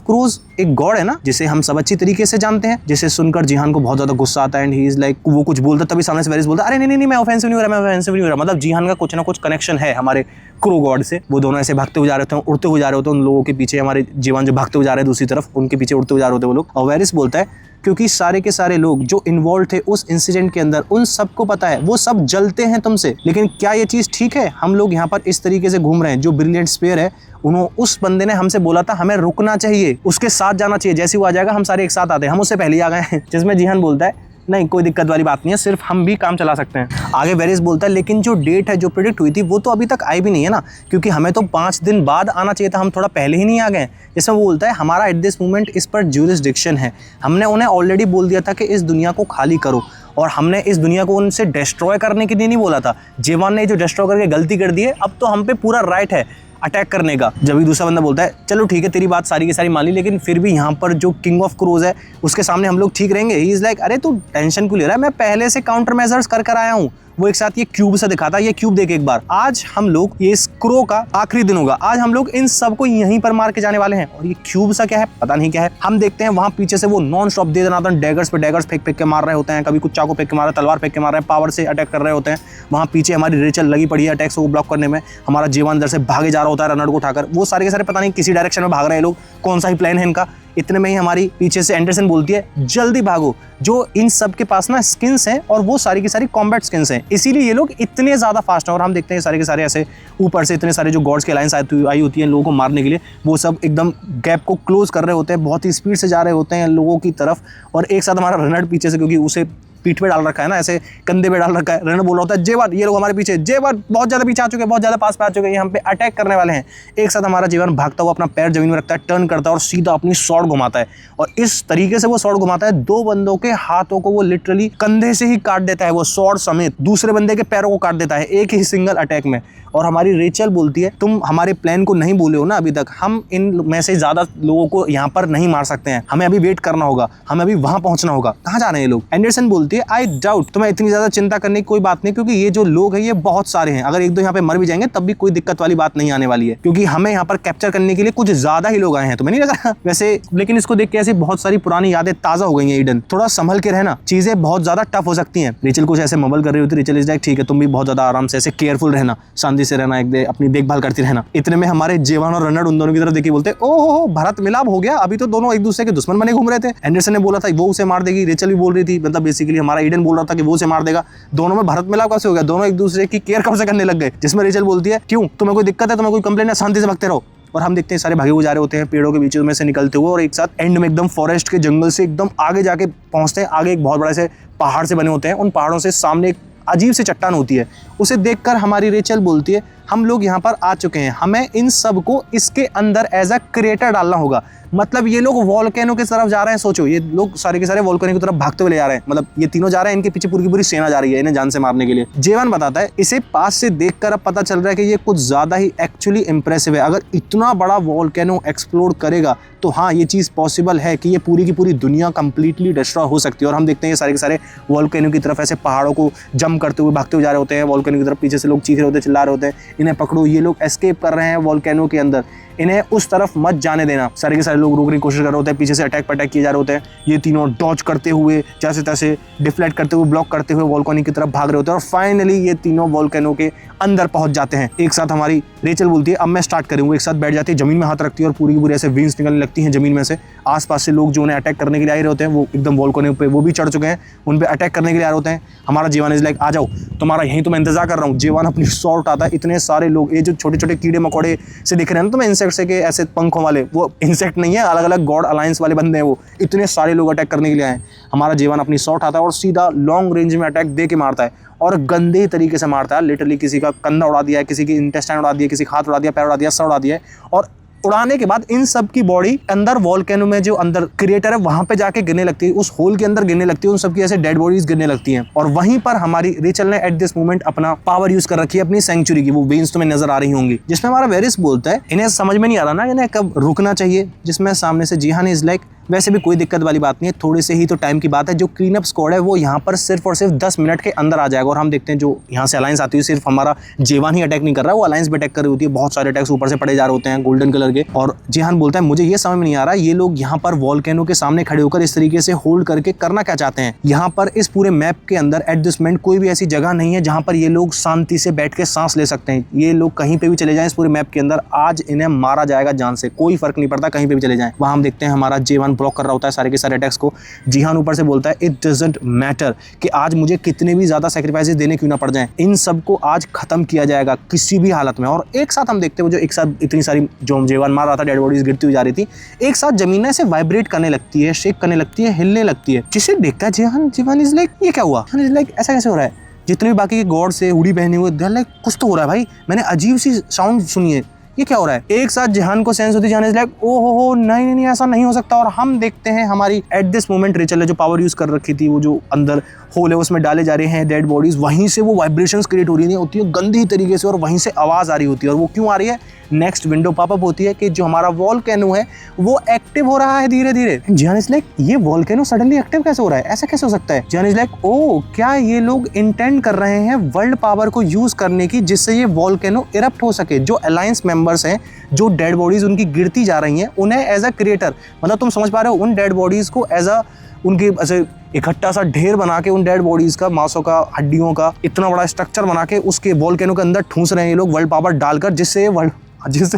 crows एक गॉड है ना, जिसे हम सब अच्छी तरीके से जानते हैं, जिसे सुनकर जिहान को बहुत ज्यादा गुस्सा आता है एंड ही इज लाइक, वो कुछ बोलता तभी सामने से वेरिस बोलता है, अरे नहीं मैं ऑफेंसिव नहीं हो रहा, मैं ऑफेंसिव नहीं हो रहा। मतलब जिहान का कुछ ना कुछ कनेक्शन है हमारे क्रो गॉड से। वो दोनों ऐसे भागते हुए जा रहे होते हैं, उड़ते हुए जा रहे होते हैं, उन लोगों के पीछे हमारे जीवन जो भागते हुए जा रहे हैं दूसरी तरफ, उनके पीछे उड़ते हुए जा रहे होते हैं वो लोग। और वेरिस बोलता है, क्योंकि सारे के सारे लोग जो इन्वॉल्व थे उस इंसिडेंट के अंदर, उन सबको पता है, वो सब जलते हैं तुमसे। लेकिन क्या ये चीज़ ठीक है? हम लोग यहाँ पर इस तरीके से घूम रहे हैं। जो ब्रिलियंट स्पेयर है, उस बंदे ने हमसे बोला था हमें रुकना चाहिए, उसके साथ जाना चाहिए, जैसे वो आ जाएगा हम सारे एक साथ आते हैं, हम उससे पहले ही आ गए हैं। जिसमें जिहान बोलता है, नहीं कोई दिक्कत वाली बात नहीं है, सिर्फ हम भी काम चला सकते हैं। आगे वेरिस बोलता है, लेकिन जो डेट है जो प्रेडिक्ट हुई थी वो तो अभी तक आई भी नहीं है ना, क्योंकि हमें तो 5 दिन बाद आना चाहिए था, हम थोड़ा पहले ही नहीं आ गए। जिसमें वो बोलता है, हमारा एट दिस मोमेंट इस पर ज्यूरिसडिक्शन है, हमने उन्हें ऑलरेडी बोल दिया था कि इस दुनिया को खाली करो, और हमने इस दुनिया को उनसे डिस्ट्रॉय करने के लिए नहीं बोला था। जेवान ने जो डिस्ट्रॉय करके गलती कर दी है, अब तो हम पे पूरा राइट है अटैक करने का। जब भी दूसरा बंदा बोलता है, चलो ठीक है तेरी बात सारी की सारी मान ली, लेकिन फिर भी यहाँ पर जो किंग ऑफ क्रोज है उसके सामने हम लोग ठीक रहेंगे। ही इज लाइक, अरे तू टेंशन क्यों ले रहा है, मैं पहले से काउंटर मेजर्स कर आया हूँ। वो एक साथ ये क्यूब से दिखाता है, ये क्यूब देख एक बार, आज हम लोग, ये इस क्रो का आखिरी दिन होगा, आज हम लोग इन सबको यहीं पर मार के जाने वाले हैं। और ये क्यूब सा क्या है पता नहीं क्या है। हम देखते हैं वहां पीछे से वो नॉन स्टॉप दे देना, डैगर्स पे डैगर्स फेंक के मार रहे होते हैं, कभी कुछ चाकू फेंक के मार रहे हैं, तलवार फेंक के मार रहे हैं, पावर से अटैक कर रहे होते हैं। वहां पीछे हमारी रेचल लगी पड़ी है अटैक्स को ब्लॉक करने में, हमारा जीवन अंदर से भागे जा रहा होता है रनर को उठाकर। वो सारे के सारे पता नहीं किसी डायरेक्शन में भाग रहे हैं लोग, कौन सा ही प्लान है इनका। इतने में ही हमारी पीछे से एंडरसन बोलती है, जल्दी भागो, जो इन सब के पास ना स्किन्स हैं और वो सारी की सारी कॉम्बैट स्किन्स हैं, इसीलिए ये लोग इतने ज्यादा फास्ट हैं। और हम देखते हैं सारे के सारे ऐसे ऊपर से इतने सारे जो गॉड्स के अलायंस आई होती है लोगों को मारने के लिए, वो सब एकदम गैप को क्लोज कर रहे होते हैं, बहुत ही स्पीड से जा रहे होते हैं लोगों की तरफ। और एक साथ हमारा रनर पीछे से, क्योंकि उसे पीठ पे डाल रखा है ना, ऐसे कंधे पे डाल रखा है, रनर बोल रहा होता है, जेवान ये लोग हमारे पीछे, जेवान बहुत ज्यादा पीछे आ चुके हैं, बहुत ज्यादा पास पे आ चुके हैं, हम पे अटैक करने वाले हैं। एक साथ हमारा जीवन भागता हुआ अपना पैर जमीन में रखता है, टर्न करता है और सीधा अपनी शॉट घुमाता है। और इस तरीके से वो शॉट घुमाता है, 2 बंदों के हाथों को वो लिटरली कंधे से ही काट देता है, वो शॉट समेत दूसरे बंदे के पैरों को काट देता है एक ही सिंगल अटैक में। और हमारी रेचल बोलती है, तुम हमारे प्लान को नहीं बोले हो ना अभी तक, हम इन में से ज्यादा लोगों को यहाँ पर नहीं मार सकते हैं, हमें अभी वेट करना होगा, हमें अभी वहां पहुंचना होगा। कहाँ जा रहे हैं ये लोग? एंडरसन बोलती है, आई डाउट, तुम्हें इतनी ज्यादा चिंता करने की कोई बात नहीं, क्योंकि ये जो लोग हैं ये बहुत सारे हैं, अगर 1-2 यहाँ पे मर भी जाएंगे तब भी कोई दिक्कत वाली बात नहीं आने वाली है, क्योंकि हमें यहाँ पर कैप्चर करने के लिए कुछ ज्यादा ही लोग आए हैं। तुम्हें नहीं लग रहा वैसे? लेकिन इसको देख के ऐसी बहुत सारी पुरानी यादें ताजा हो गई हैं। ईडन, थोड़ा संभल के रहना, चीजें बहुत ज्यादा टफ हो सकती हैं। रेचल कुछ ऐसे मबल कर रही होती है, रेचल इज लाइक, ठीक है तुम भी बहुत ज्यादा आराम से ऐसे केयरफुल रहना, शांति से रहना, अपनी देखभाल करती रहना। इतने में हमारे जेवान और रनर उन दोनों की तरफ देखिए बोलते, ओहो भारत मिलाप हो गया, अभी तो दोनों एक दूसरे के दुश्मन बने घूम रहे थे। एंडरसन ने बोला था वो उसे मार देगी, रेचल भी बोल रही थी, मतलब बेसिकली हमारा ईडन बोल रहा था कि वो उसे मार देगा। दोनों में भारत मिलाप कैसे हो गया? दोनों एक दूसरे की केयर कब से करने लग गए? जिसमें रेचल बोलती है, क्यों तुम्हें कोई दिक्कत है, तुम्हें कोई कंप्लेन है, शांति से भगते रहो। और हम देखते हैं सारे भागे हुए जा रहे होते हैं पेड़ों के बीच में से निकलते हुए, और एक साथ एंड में एकदम फॉरेस्ट के जंगल से एकदम आगे जाके पहुंचते हैं। आगे एक बहुत बड़ा से पहाड़ से बने होते हैं, उन पहाड़ों से सामने एक अजीब सी चट्टान होती है। उसे देखकर हमारी रेचल बोलती है, हम लोग यहाँ पर आ चुके हैं, हमें इन सब को इसके अंदर एज अ क्रिएटर डालना होगा। मतलब ये लोग वॉल्केनो की तरफ जा रहे हैं, सोचो ये लोग सारे के सारे वॉल्केनो की तरफ भागते हुए जा रहे हैं, मतलब ये तीनों जा रहे हैं, इनके पीछे पूरी की पूरी सेना जा रही है इन्हें जान से मारने के लिए। जेवान बताता है, इसे पास से देखकर अब पता चल रहा है कि ये कुछ ज्यादा ही एक्चुअली इंप्रेसिव है। अगर इतना बड़ा वॉल्केनो एक्सप्लोड करेगा तो हाँ ये चीज पॉसिबल है कि ये पूरी की पूरी दुनिया कंप्लीटली डिस्ट्रॉय हो सकती है। और हम देखते हैं ये सारे के सारे वॉल्केनो की तरफ ऐसे पहाड़ों को जंप करते हुए भागते हुए जा रहे होते हैं। वॉल्केनो की तरफ पीछे से लोग चीख रहे होते हैं, चिल्ला रहे होते हैं, इन्हें पकड़ो, ये लोग एस्केप कर रहे हैं वॉल्केनो के अंदर, इन्हें उस तरफ मत जाने देना। सारे के सारे लोग रोकने की कोशिश कर रहे होते हैं, पीछे से अटैक किए जा रहे होते हैं। ये तीनों डॉज करते हुए, जैसे तैसे डिफ्लेक्ट करते हुए, ब्लॉक करते हुए वॉल्केनो की तरफ भाग रहे होते हैं। और फाइनली ये तीनों वॉल्केनो के अंदर पहुंच जाते हैं। एक साथ हमारी रेचल बोलती है, अब मैं स्टार्ट करूंगा। एक साथ बैठ जाती है, जमीन में हाथ रखती है और पूरी की पूरी ऐसे विंग्स निकलने लगती हैं जमीन में से। आसपास से लोग जो उन्हें अटैक करने के लिए आए होते हैं वो एकदम वॉल्केनो पे वो भी चढ़ चुके हैं, उन पे अटैक करने के लिए आ रहे होते हैं। हमारा जीवन इज लाइक, आ जाओ तुम्हारा यहीं तो मैं इंतजार कर रहा हूँ। जीवन अपनी शॉट आता है, इतने सारे लोग, ये जो छोटे छोटे कीड़े मकोड़े से दिख रहे हैं ना, तो मैं इंसेक्ट से के ऐसे पंखों वाले, वो इंसेक्ट नहीं है, अलग अलग गॉड अलायंस वाले बंदे हैं वो, इतने सारे लोग अटैक करने के लिए आए। हमारा जीवन अपनी शॉट आता है और सीधा लॉन्ग रेंज में अटैक दे के मारता है, और गंदे तरीके से मारता है। लिटरली किसी का कंधा उड़ा दिया है, किसी की इंटेस्टाइन उड़ा दिया, किसी का हाथ उड़ा दिया, पैर उड़ा दिया, सर उड़ा दिया है। और उड़ाने के बाद इन सब की बॉडी अंदर वोल्केनो में जो अंदर क्रिएटर है वहां पे जाके गिरने लगती है, उस होल के अंदर गिरने लगती है, उन सबकी ऐसे डेड बॉडीज गिरने लगती हैं। और वहीं पर हमारी रेचल ने एट दिस मोमेंट अपना पावर यूज कर रखी है अपनी सेंचुरी की। वो वेन्स तुम्हें नजर आ रही होंगी, जिसमें हमारा वेरिस बोलता है इन्हें समझ में नहीं आ रहा ना इन्हें कब रुकना चाहिए, जिसमें सामने से जिहान इज लाइक वैसे भी कोई दिक्कत वाली बात नहीं है, थोड़े से ही तो टाइम की बात है। जो क्लीन अप स्क्वाड है वो यहाँ पर सिर्फ और सिर्फ 10 मिनट के अंदर आ जाएगा। और हम देखते हैं जो यहाँ से अलायंस आती है, सिर्फ हमारा जेवान ही अटैक नहीं कर रहा है, वो अलायंस भी अटैक कर रही होती है। बहुत सारे अटैक्स ऊपर से पड़े जा रहे होते हैं गोल्डन कलर के। और जिहान बोलता है मुझे ये समझ में नहीं आ रहा ये लोग यहाँ पर वोल्केनो के सामने खड़े होकर इस तरीके से होल्ड करके करना क्या चाहते हैं। यहाँ पर इस पूरे मैप के अंदर एट दिस मोमेंट कोई भी ऐसी जगह नहीं है जहाँ पर ये लोग शांति से बैठ के सांस ले सकते हैं। ये लोग कहीं पे भी चले जाएं इस पूरे मैप के अंदर, आज इन्हें मारा जाएगा जान से, कोई फर्क नहीं पड़ता, कहीं पे भी चले जाएं। वहां हम देखते हैं हमारा जेवान ब्लॉक कर रहा होता है सारे के सारे अटैक्स को। जिहान ऊपर से बोलता है इट डजंट मैटर कि आज मुझे कितने भी ज्यादा सैक्रिफाइसेस देने क्यों ना पड़ जाएं, इन सबको आज खत्म किया जाएगा किसी भी हालत में। और एक साथ हम देखते हैं जो एक साथ इतनी सारी जो जेवान मार रहा था, डेड बॉडीज गिरती हुई जा रही थी, एक साथ जमीन से वाइब्रेट करने लगती है, शेक करने लगती है, हिलने लगती है, जिसे देखता है जिहान इज लाइक ये क्या हुआ, इज लाइक ऐसा कैसे हो रहा है। जितने भी बाकी के गॉड से हुडी पहने हुए लाइक कुछ तो हो रहा है भाई, मैंने अजीब सी साउंड सुनी है, ये क्या हो रहा है। एक साथ जिहान को सेंस होती है, जिहान इज लाइक ओ हो नहीं ऐसा नहीं हो सकता। और हम देखते हैं हमारी एट दिस मोमेंट रेचल ने जो पावर यूज कर रखी थी, वो जो अंदर होल है उसमें डाले जा रहे हैं डेड बॉडीज, वहीं से वो वाइब्रेशंस क्रिएट हो रही होती है गंदी तरीके से, और वहीं से आवाज आ रही होती है। और वो क्यों आ रही है, नेक्स्ट विंडो पॉपअप होती है कि जो हमारा वोल्केनो है वो एक्टिव हो रहा है धीरे धीरे। जिहान इज लाइक ये वोल्केनो सडनली एक्टिव कैसे हो रहा है, ऐसा कैसे हो सकता है। जिहान इज लाइक ओ क्या ये लोग इंटेंड कर रहे हैं वर्ल्ड पावर को यूज करने की, जिससे ये वोल्केनो इरप्ट हो सके। जो अलायंस मेंबर्स हैं, जो डेड बॉडीज उनकी गिरती जा रही हैं, उन्हें एज अ क्रिएटर, मतलब तुम समझ पा रहे हो, उन डेड बॉडीज को एज अ उनकी ऐसे इकट्ठा सा ढेर बना के उन डेड बॉडीज का, मांसों का, हड्डियों का इतना बड़ा स्ट्रक्चर बना के उसके वोल्केनो के अंदर ठूंस रहे हैं ये लोग वर्ल्ड पावर डालकर, जिससे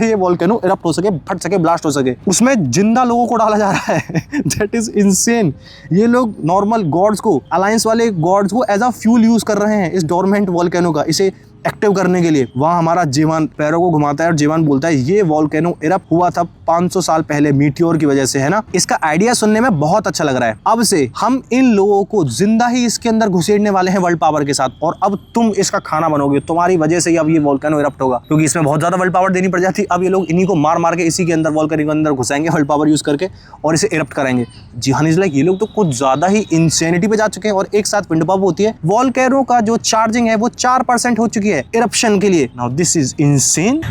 ये वोल्केनो इरप्ट हो सके, फट सके, ब्लास्ट हो सके। उसमें जिंदा लोगों को डाला जा रहा है दैट इज इनसेन। ये लोग नॉर्मल गॉड्स को, अलायंस वाले गॉड्स को एज अ फ्यूल यूज कर रहे हैं इस डोरमेंट वोल्केनो का, इसे एक्टिव करने के लिए। वहां हमारा जेवान पैरों को घुमाता है और जेवान बोलता है ये वोल्केनो इरप्ट हुआ था 500 साल पहले मीटियोर की वजह से, है ना। इसका आइडिया सुनने में बहुत अच्छा लग रहा है। अब से हम इन लोगों को जिंदा ही इसके अंदर घुसेड़ने वाले हैं वर्ल्ड पावर के साथ, और अब तुम इसका खाना बनोगे, तुम्हारी वजह से ही अब ये वोल्केनो इरप्ट होगा, क्योंकि इसमें बहुत ज्यादा वर्ल्ड पावर देनी पड़ जाती। अब ये लोग इन्हीं को मार मार के इसी के अंदर वोल्केनो के अंदर घुसाएंगे वर्ल्ड पावर यूज करके और इसे इरप्ट कराएंगे। जिहान इज लाइक ये लोग तो कुछ ज्यादा ही इंसेनिटी पे जा चुके हैं। और एक साथ विंडो पॉप होती है, वोल्केनो का जो चार्जिंग है वो 4% हो चुकी है इरप्शन के लिए। Now this is insane.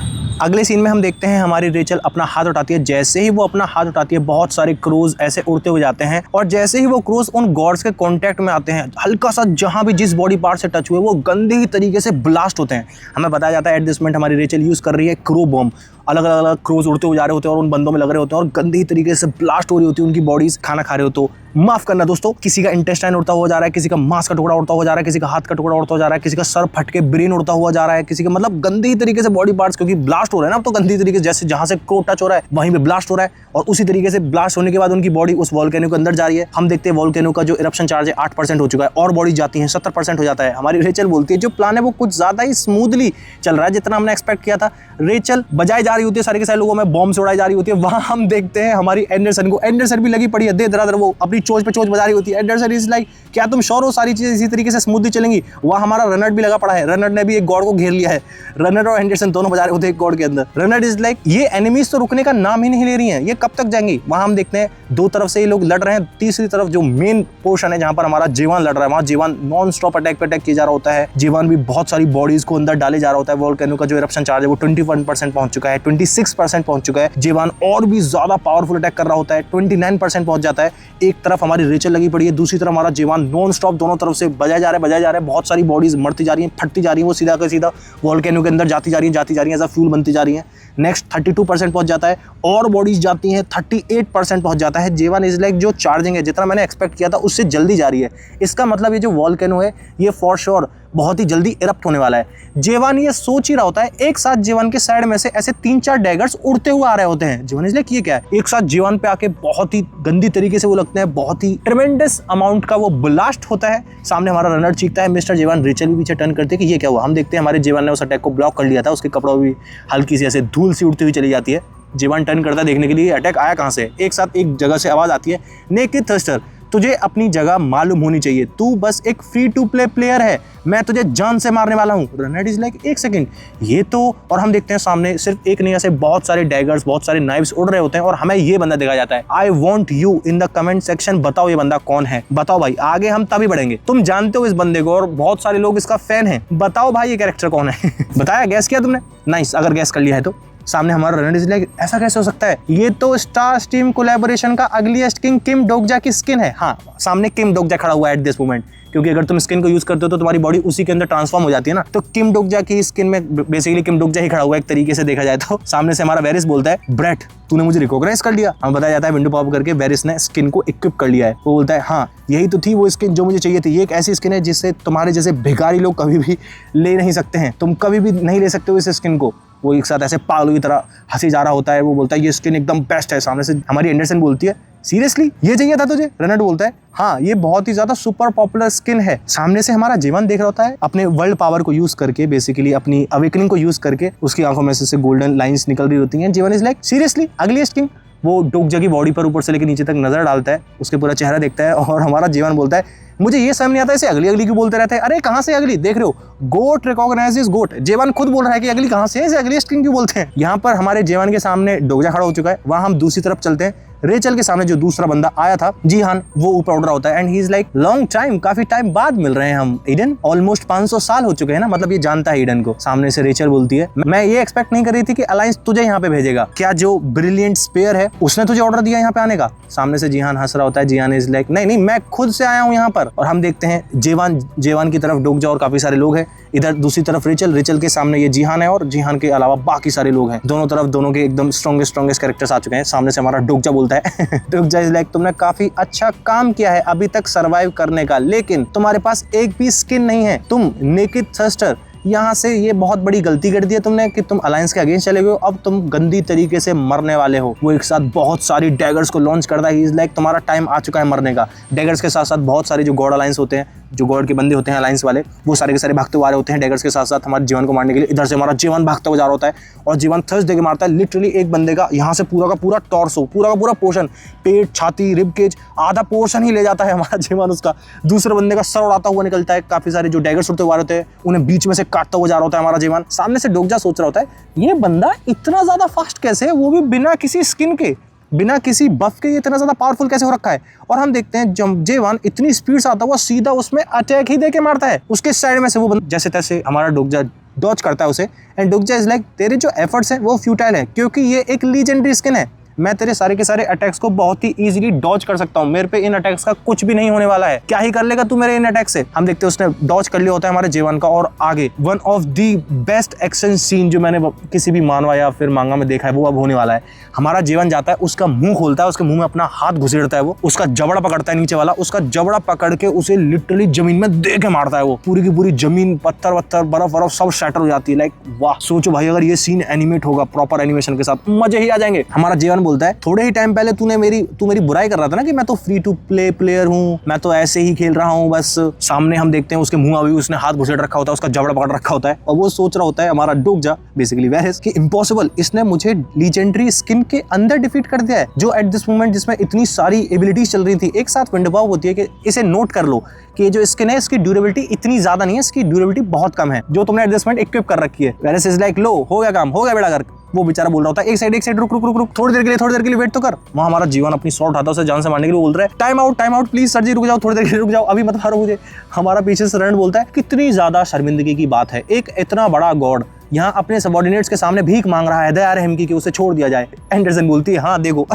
अगले सीन में हम देखते हैं हमारी रेचल अपना हाथ उठाती है। जैसे ही वो अपना हाथ उठाती है, बहुत सारे क्रोज ऐसे उड़ते हुए जाते हैं, और जैसे ही वो क्रोज उन गॉड्स के कांटेक्ट में आते हैं, हल्का सा जहां भी जिस बॉडी पार्ट से टच हुए वो गंदे ही तरीके से ब्लास्ट होते हैं। हमें बताया जाता है एट दिस मोमेंट हमारी रेचल यूज कर रही है क्रो बॉम्ब। अलग अलग क्रोज उड़ते हुए जा रहे होते हैं और उन बंदों में लग रहे होते हैं और गंदी तरीके से ब्लास्ट हो रही होती है उनकी बॉडीज। खाना खा रहे हो तो माफ करना दोस्तों, किसी का इंटेस्टाइन उड़ता हुआ जा रहा है, किसी का मांस का टुकड़ा उड़ता हुआ जा रहा है, किसी का हाथ का टुकड़ा उड़ता हुआ जा रहा है, किसी का सर फट के ब्रेन उड़ता हुआ जा रहा है, किसी का मतलब गंदी तरीके से बॉडी पार्ट्स, क्योंकि ब्लास्ट हो रहा है ना, तो गंदी तरीके से जैसे जहां से क्रो टच हो रहा है वहीं पे ब्लास्ट हो रहा है। और उसी तरीके से ब्लास्ट होने के बाद उनकी बॉडी उस वोल्केनो के अंदर जा रही है। हम देखते हैं वोल्केनो का जो इरप्शन चार्ज है 8% हो चुका है, और बॉडी जाती है 70% हो जाता है। हमारी रेचल बोलती है जो प्लान है वो कुछ ज्यादा ही स्मूथली चल रहा है जितना हमने एक्सपेक्ट किया था। रेचल बजाई जा रही होती है, सारे के सारे लोगों में बॉम्ब से उड़ाई जा रही होती है। वहां हम देखते हैं हमारी एंडरसन को, एंडरसन भी लगी पड़ी है दे दरादर, वो अपनी चोच पे चोच बजा रही होती है। एंडरसन इज लाइक क्या तुम श्योर हो सारी चीजें इसी तरीके से स्मूथली चलेंगी। वहां हमारा रनर भी लगा पड़ा है, रनर ने भी एक गॉड को घेर लिया है। रनर और एंडरसन दोनों बजा रहे होते हैं एक गॉड के अंदर। रनर इज लाइक ये एनिमीज तो रुकने का नाम ही नहीं ले रही हैं, ये कब तक जाएंगी। वहां हम देखते हैं दो तरफ से ये लोग लड़ रहे हैं, तीसरी तरफ जो मेन पोर्शन है जहां पर हमारा जीवान लड़ रहा है, वहां जीवान नॉन स्टॉप अटैक पे अटैक किया जा रहा होता है। जीवान भी बहुत सारी बॉडीज को अंदर डाले जा रहा होता है। वोल्केनो का जो इरप्शन चार्ज है वो 21% पहुंच चुका है, 26% पहुंच चुका है। जीवान और भी ज्यादा पावरफुल अटैक कर रहा होता है, 29% पहुंच जाता है। एक तरफ हमारी रेचल लगी पड़ी है, दूसरी तरफ हमारा जीवान नॉन स्टॉप दोनों तरफ से बजाए जा रहे हैं। बहुत सारी बॉडीज मरती जा रही हैं, फटती जा रही हैं, वो सीधा का सीधा वोल्केनो के अंदर जाती जा रही हैं, ऐसा फ्यूल बनती जा रही है। नेक्स्ट 32% पहुंच जाता है, और बॉडीज जाती हैं 38% पहुंच जाता है। जीवान इज लाइक जो चार्जिंग है जितना मैंने एक्सपेक्ट किया था उससे जल्दी जा रही है। इसका मतलब ये जो वोल्केनो है ये फॉर श्योर बहुत ही जल्दी इरप्ट होने वाला है। जेवान ये सोच ही रहा होता है, एक साथ जेवान के साइड में से ऐसे 3-4 डैगर्स उड़ते हुए आ रहे होते हैं। जेवान इज लाइक ये क्या है, एक साथ जेवान पे आके बहुत ही गंदी तरीके से वो लगते हैं, बहुत ही ट्रेमेंडस अमाउंट का वो ब्लास्ट होता है। सामने हमारा रनर चीखता है, मिस्टर जेवान। रेचल भी पीछे टर्न करते हैं कि ये क्या हुआ। हम देखते हैं हमारे जेवान ने उस अटैक को ब्लॉक कर लिया था, उसके कपड़ों भी हल्की सी ऐसे धूल सी उड़ती हुई चली जाती है। जेवान टर्न करता है देखने के लिए अटैक आया कहां से। एक साथ एक जगह से आवाज आती है, नेकेड थ्रस्टर। तुझे अपनी जगह मालूम होनी चाहिए, तू बस एक फ्री टू प्ले प्लेयर है, मैं तुझे जान से मारने वाला हूँ। रेनेड इज लाइक एक सेकंड ये तो, और हम देखते हैं सामने सिर्फ एक नहीं ऐसे बहुत सारे डैगर्स, बहुत सारे नाइव्स उड़ रहे होते हैं और हमें ये बंदा दिखाया जाता है। I want you in the comment section, बताओ ये बंदा कौन है, बताओ भाई, आगे हम तभी बढ़ेंगे। तुम जानते हो इस बंदे को और बहुत सारे लोग इसका फैन है, बताओ भाई ये कैरेक्टर कौन है। बताया, गैस किया तुमने? नाइस, अगर गैस कर लिया है तो सामने हमारा रेनेड इज लाइक ऐसा कैसे हो सकता है, ये तो स्टार स्ट्रीम कोलैबोरेशन का अगलीस्ट किंग किम डोगजा की स्किन है। हाँ, सामने किम डोगजा खड़ा हुआ है एट दिस मोमेंट, क्योंकि अगर तुम स्किन को यूज करते हो तो तुम्हारी बॉडी उसी के अंदर ट्रांसफॉर्म हो जाती है ना। तो किम डोगजा की स्किन में बेसिकली किम डोगजा ही खड़ा हुआ है एक तरीके से देखा जाए तो। सामने से हमारा वेरिस बोलता है, ब्रेट तूने मुझे रिकॉग्नाइज कर लिया। हमें बताया जाता है विंडो पॉप करके वेरिस ने स्किन को इक्विप कर लिया है। वो बोलता है हाँ यही तो थी वो स्किन जो मुझे चाहिए थी, ये एक ऐसी स्किन है जिससे तुम्हारे जैसे भिखारी लोग कभी भी ले नहीं सकते हैं, तुम कभी भी नहीं ले सकते हो इस स्किन को। वो एक साथ ऐसे पागलों की तरह हंसी जा रहा होता है। वो बोलता है ये स्किन एकदम बेस्ट है। सामने से हमारी एंडरसन बोलती है सीरियसली ये चाहिए था तुझे? रेनेड बोलता है हाँ ये बहुत ही ज्यादा सुपर पॉपुलर स्किन है। सामने से हमारा जीवन देख रहा होता है अपने वर्ल्ड पावर को यूज करके, बेसिकली अपनी अवेकनिंग को यूज करके उसकी आंखों में से गोल्डन लाइंस निकल रही होती हैं। जीवन इज लाइक सीरियसली अगली किंग। वो डोगजा की बॉडी पर ऊपर से लेकर नीचे तक नजर डालता है, उसके पूरा चेहरा देखता है और हमारा जीवन बोलता है मुझे ये समझ नहीं आता इसे अगली अगली क्यों बोलते रहते हैं। अरे कहाँ से अगली, देख रहे हो गोट रिकॉग्नाइजेस गोट। जेवान खुद बोल रहा है कि अगली कहाँ से है, इसे अगली किंग क्यों बोलते हैं। यहाँ पर हमारे जेवान के सामने डोगजा खड़ा हो चुका है, वहां हम दूसरी तरफ चलते हैं। रेचल के सामने जो दूसरा बंदा आया था जीहान, वो ऊपर उड़ रहा होता है and he is like long time, काफी टाइम बाद मिल रहे हैं हम ईडन, ऑलमोस्ट 500 साल हो चुके हैं ना, मतलब ये जानता है ईडन को। सामने से रेचल बोलती है मैं ये एक्सपेक्ट नहीं कर रही थी कि अलायंस तुझे यहाँ पे भेजेगा, क्या जो ब्रिलियंट स्पेयर है उसने तुझे ऑर्डर दिया यहाँ पे आने का। सामने से जीहान हंस रहा होता है। जीहान इज लाइक नहीं मैं खुद से आया हूँ यहाँ पर। और हम देखते हैं जेवान की तरफ डोगजा और काफी सारे लोग हैं, इधर दूसरी तरफ रेचल के सामने ये जीहान है और जीहान के अलावा बाकी सारे लोग हैं। दोनों तरफ दोनों के एकदम स्ट्रॉन्गेस्ट कैरेक्टर्स आ चुके हैं। सामने से हमारा डोगजा बोलता है डोगजा इज लाइक तुमने काफी अच्छा काम किया है अभी तक सर्वाइव करने का, लेकिन तुम्हारे पास एक भी स्किन नहीं है, तुम नेकेड थर्स्टर। यहाँ से ये बहुत बड़ी गलती कर दी है तुमने कि तुम अलायंस के अगेंस्ट चले गए हो, अब तुम गंदी तरीके से मरने वाले हो। वो एक साथ बहुत सारी डैगर्स को लॉन्च करता है। ही इज लाइक तुम्हारा टाइम आ चुका है मरने का। डैगर्स के साथ साथ बहुत सारे जो गॉड अलायंस होते हैं, जो गॉड के बंदे होते हैं अलायंस वाले, वो सारे के सारे भागते हुए आ रहे होते हैं डैगर्स के साथ साथ हमारे जीवन को मारने के लिए। इधर से हमारा जीवन भागता हुआ जा रहा होता है और जीवन थर्स्ट दे के मारता है लिटरली एक बंदे का यहाँ से पूरा का पूरा टॉर्सो, पूरा का पूरा पोर्शन, पेट, छाती, रिब केज, आधा पोर्शन ही ले जाता है हमारा जीवन उसका। दूसरे बंदे का सर उड़ाता हुआ निकलता है। काफी सारे जो डैगर्स उड़ते हुए होते हैं उन्हें बीच में से काटता हुआ जा रहा होता है हमारा जीवन। सामने से डोगजा सोच रहा होता है ये बंदा इतना ज्यादा फास्ट कैसे है, वो भी बिना किसी स्किन के, बिना किसी बफ के, ये इतना ज्यादा पावरफुल कैसे हो रखा है। और हम देखते हैं जब जेवान इतनी स्पीड से आता हुआ सीधा उसमें अटैक ही देके मारता है। उसके साइड में से वो जैसे तैसे हमारा डोगजा डॉज करता है उसे एंड डोगजा इज लाइक तेरे जो एफर्ट्स हैं वो फ्यूटाइल है, क्योंकि ये एक लीजेंडरी स्किन है। मैं तेरे सारे के सारे अटैक्स को बहुत ही इजीली डॉज कर सकता हूँ, मेरे पे इन अटैक्स का कुछ भी नहीं होने वाला है। क्या ही कर लेगा तू मेरे इन अटैक से। हम देखते हैं उसने डॉज कर लिया होता है हमारे जीवन का। और आगे one of the best action scene जो मैंने किसी भी मानवा या फिर मांगा में देखा है वो अब होने वाला है। हमारा जीवन जाता है, उसका मुंह खोलता है, उसके मुंह में अपना हाथ घुसेड़ता है, वो उसका जबड़ा पकड़ता है नीचे वाला, उसका जबड़ा पकड़ के उसे लिटरली जमीन में दे के मारता है। वो पूरी की पूरी जमीन, पत्थर वत्थर, बर्फ सब शैटर हो जाती है। लाइक वाह, सोचो भाई अगर ये सीन एनिमेट होगा प्रॉपर एनिमेशन के साथ, मजे ही आ जाएंगे। हमारा जीवन बोलता है थोड़े ही टाइम पहले तू मेरी बुराई कर रहा था ना कि मैं तो फ्री टू प्ले प्लेयर हूँ, मैं तो ऐसे ही खेल रहा हूँ बस। सामने हम देखते हैं उसके मुंह अभी उसने हाथ घुसेड़ रखा होता है, उसका जबड़ा पकड़ रखा होता है और वो सोच रहा होता है हमारा डोगजा बेसिकली वेरिस कि इम्पॉसिबल, इसने मुझे लीजेंडरी स्किन के अंदर डिफीट कर दिया है, जो एट दिस मोमेंट जिसमें इतनी सारी एबिलिटीज चल रही थी एक साथ विंडो पॉप होती है। कि इसे नोट कर लो कि जो स्किन है इसकी ड्यूरेबिलिटी इतनी ज्यादा नहीं है, इसकी ड्यूरेबिलिटी बहुत कम है जो तुमने एट दिस मोमेंट इक्विप कर रखी है। वेरिस इज लाइक लो हो गया काम, हो गया बेड़ा गर्क। वो बेचारा बोल रहा होता है एक साइड रुक थोड़ी देर के लिए वेट तो कर। वहाँ हमारा जीवन अपनी शॉट उठाता है उसे जान से मारने के लिए, बोल रहा है टाइम आउट प्लीज सर जी, रुक जाओ थोड़ी देर के लिए, रुक जाओ अभी मत मारो मुझे। हमारा पीछे से रेनेड बोलता है कितनी ज्यादा शर्मिंदगी की बात है, एक इतना बड़ा गॉड यहाँ अपने सबॉर्डिनेट्स के सामने भीख मांग रहा है दया रहम की कि उसे छोड़ दिया जाए। एंडरसन बोलती है हाँ देखो